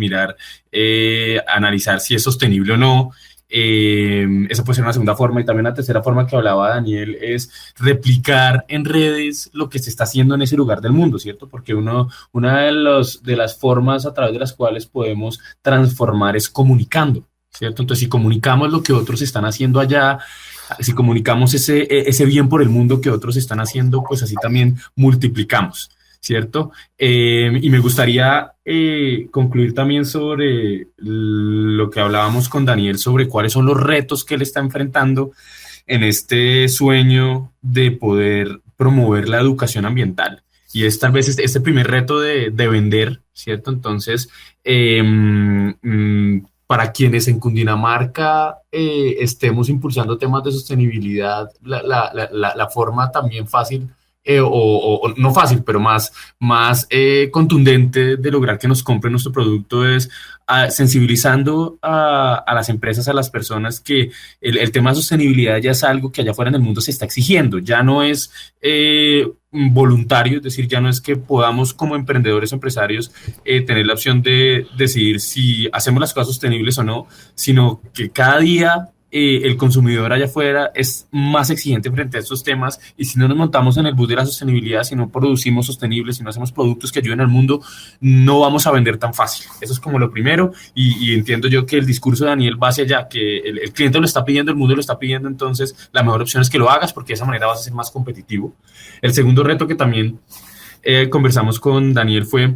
analizar si es sostenible o no. Esa puede ser una segunda forma. Y también la tercera forma que hablaba Daniel es replicar en redes lo que se está haciendo en ese lugar del mundo, ¿cierto? Porque una de las formas a través de las cuales podemos transformar es comunicando, ¿cierto? Entonces, si comunicamos lo que otros están haciendo allá, si comunicamos ese bien por el mundo que otros están haciendo, pues así también multiplicamos, ¿cierto? Y me gustaría concluir también sobre lo que hablábamos con Daniel, sobre cuáles son los retos que él está enfrentando en este sueño de poder promover la educación ambiental. Y es tal vez este primer reto de vender, ¿cierto? Entonces, para quienes en Cundinamarca estemos impulsando temas de sostenibilidad, la forma también fácil o no fácil, pero más contundente de lograr que nos compren nuestro producto es sensibilizando a las empresas, a las personas, que el tema de sostenibilidad ya es algo que allá afuera en el mundo se está exigiendo, ya no es voluntario, es decir, ya no es que podamos como emprendedores o empresarios tener la opción de decidir si hacemos las cosas sostenibles o no, sino que cada día el consumidor allá afuera es más exigente frente a estos temas, y si no nos montamos en el bus de la sostenibilidad, si no producimos sostenibles, si no hacemos productos que ayuden al mundo, no vamos a vender tan fácil. Eso es como lo primero, y entiendo yo que el discurso de Daniel va hacia allá, que el cliente lo está pidiendo, el mundo lo está pidiendo, entonces la mejor opción es que lo hagas, porque de esa manera vas a ser más competitivo. El segundo reto que también conversamos con Daniel fue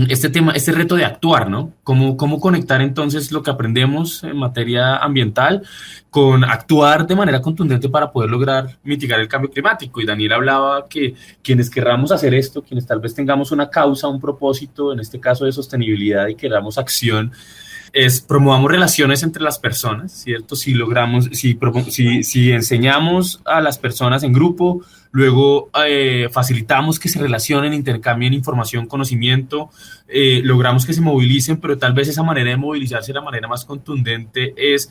este reto de actuar, ¿no? ¿Cómo conectar entonces lo que aprendemos en materia ambiental con actuar de manera contundente para poder lograr mitigar el cambio climático? Y Daniel hablaba que quienes querramos hacer esto, quienes tal vez tengamos una causa, un propósito, en este caso de sostenibilidad, y queramos acción, promovamos relaciones entre las personas, ¿cierto? Si logramos, si enseñamos a las personas en grupo, luego facilitamos que se relacionen, intercambien información, conocimiento, logramos que se movilicen, pero tal vez esa manera de movilizarse, la manera más contundente, es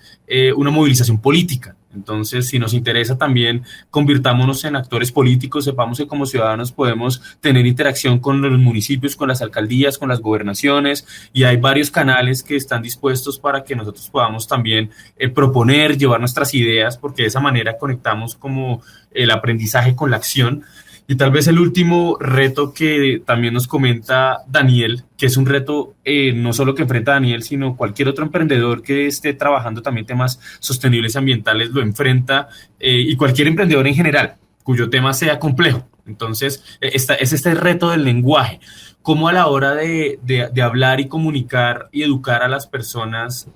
una movilización política. Entonces, si nos interesa también, convirtámonos en actores políticos, sepamos que como ciudadanos podemos tener interacción con los municipios, con las alcaldías, con las gobernaciones, y hay varios canales que están dispuestos para que nosotros podamos también proponer, llevar nuestras ideas, porque de esa manera conectamos como el aprendizaje con la acción. Y tal vez el último reto que también nos comenta Daniel, que es un reto no solo que enfrenta Daniel, sino cualquier otro emprendedor que esté trabajando también temas sostenibles ambientales lo enfrenta, y cualquier emprendedor en general, cuyo tema sea complejo. Entonces, es este reto del lenguaje. Cómo a la hora de hablar y comunicar y educar a las personas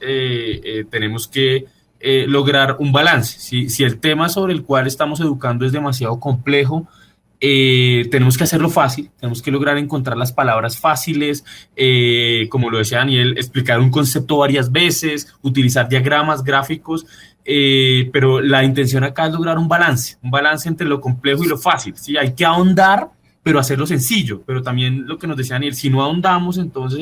tenemos que lograr un balance. Si el tema sobre el cual estamos educando es demasiado complejo, tenemos que hacerlo fácil, tenemos que lograr encontrar las palabras fáciles, como lo decía Daniel, explicar un concepto varias veces, utilizar diagramas, gráficos, pero la intención acá es lograr un balance entre lo complejo y lo fácil, ¿sí? Hay que ahondar, pero hacerlo sencillo. Pero también lo que nos decía Daniel, si no ahondamos, entonces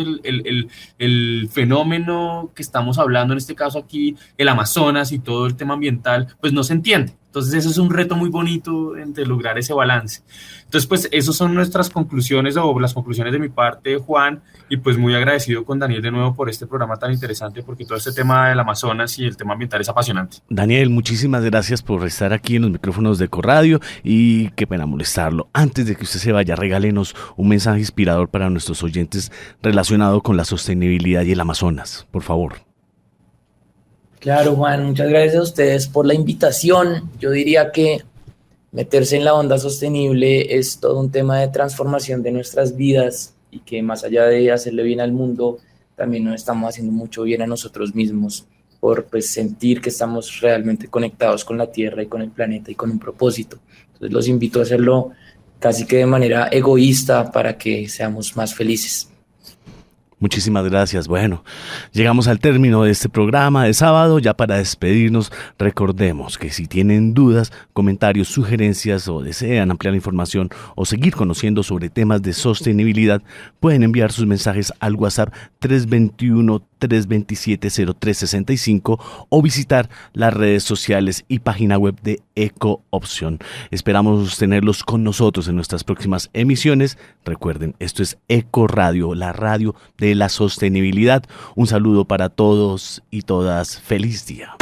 el fenómeno que estamos hablando, en este caso aquí, el Amazonas y todo el tema ambiental, pues no se entiende. Entonces eso es un reto muy bonito de lograr ese balance. Entonces, pues esas son nuestras conclusiones, o las conclusiones de mi parte, Juan, y pues muy agradecido con Daniel de nuevo por este programa tan interesante, porque todo este tema del Amazonas y el tema ambiental es apasionante. Daniel, muchísimas gracias por estar aquí en los micrófonos de Ecoradio, y qué pena molestarlo. Antes de que usted se vaya, regálenos un mensaje inspirador para nuestros oyentes relacionado con la sostenibilidad y el Amazonas, por favor. Claro, Juan, muchas gracias a ustedes por la invitación. Yo diría que meterse en la onda sostenible es todo un tema de transformación de nuestras vidas, y que más allá de hacerle bien al mundo, también nos estamos haciendo mucho bien a nosotros mismos, por pues sentir que estamos realmente conectados con la Tierra y con el planeta y con un propósito. Entonces los invito a hacerlo casi que de manera egoísta para que seamos más felices. Muchísimas gracias. Bueno, llegamos al término de este programa de sábado. Ya para despedirnos, recordemos que si tienen dudas, comentarios, sugerencias, o desean ampliar la información o seguir conociendo sobre temas de sostenibilidad, pueden enviar sus mensajes al WhatsApp 321-327-0365 o visitar las redes sociales y página web de Ecoopción. Esperamos tenerlos con nosotros en nuestras próximas emisiones. Recuerden, esto es Ecoradio, la radio de la sostenibilidad. Un saludo para todos y todas. Feliz día.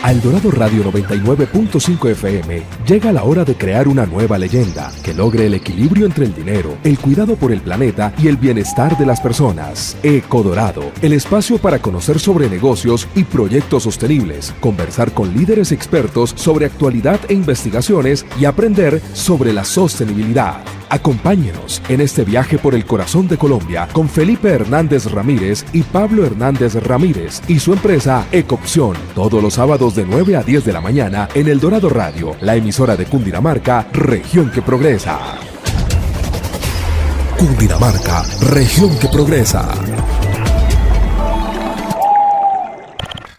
A El Dorado Radio 99.5 FM llega la hora de crear una nueva leyenda que logre el equilibrio entre el dinero, el cuidado por el planeta y el bienestar de las personas. Ecodorado, el espacio para conocer sobre negocios y proyectos sostenibles, conversar con líderes expertos sobre actualidad e investigaciones y aprender sobre la sostenibilidad. Acompáñenos en este viaje por el corazón de Colombia con Felipe Hernández Ramírez y Pablo Hernández Ramírez y su empresa Ecoopción, todos los sábados de 9 a 10 de la mañana en El Dorado Radio, la emisora de Cundinamarca, región que progresa. Cundinamarca, región que progresa.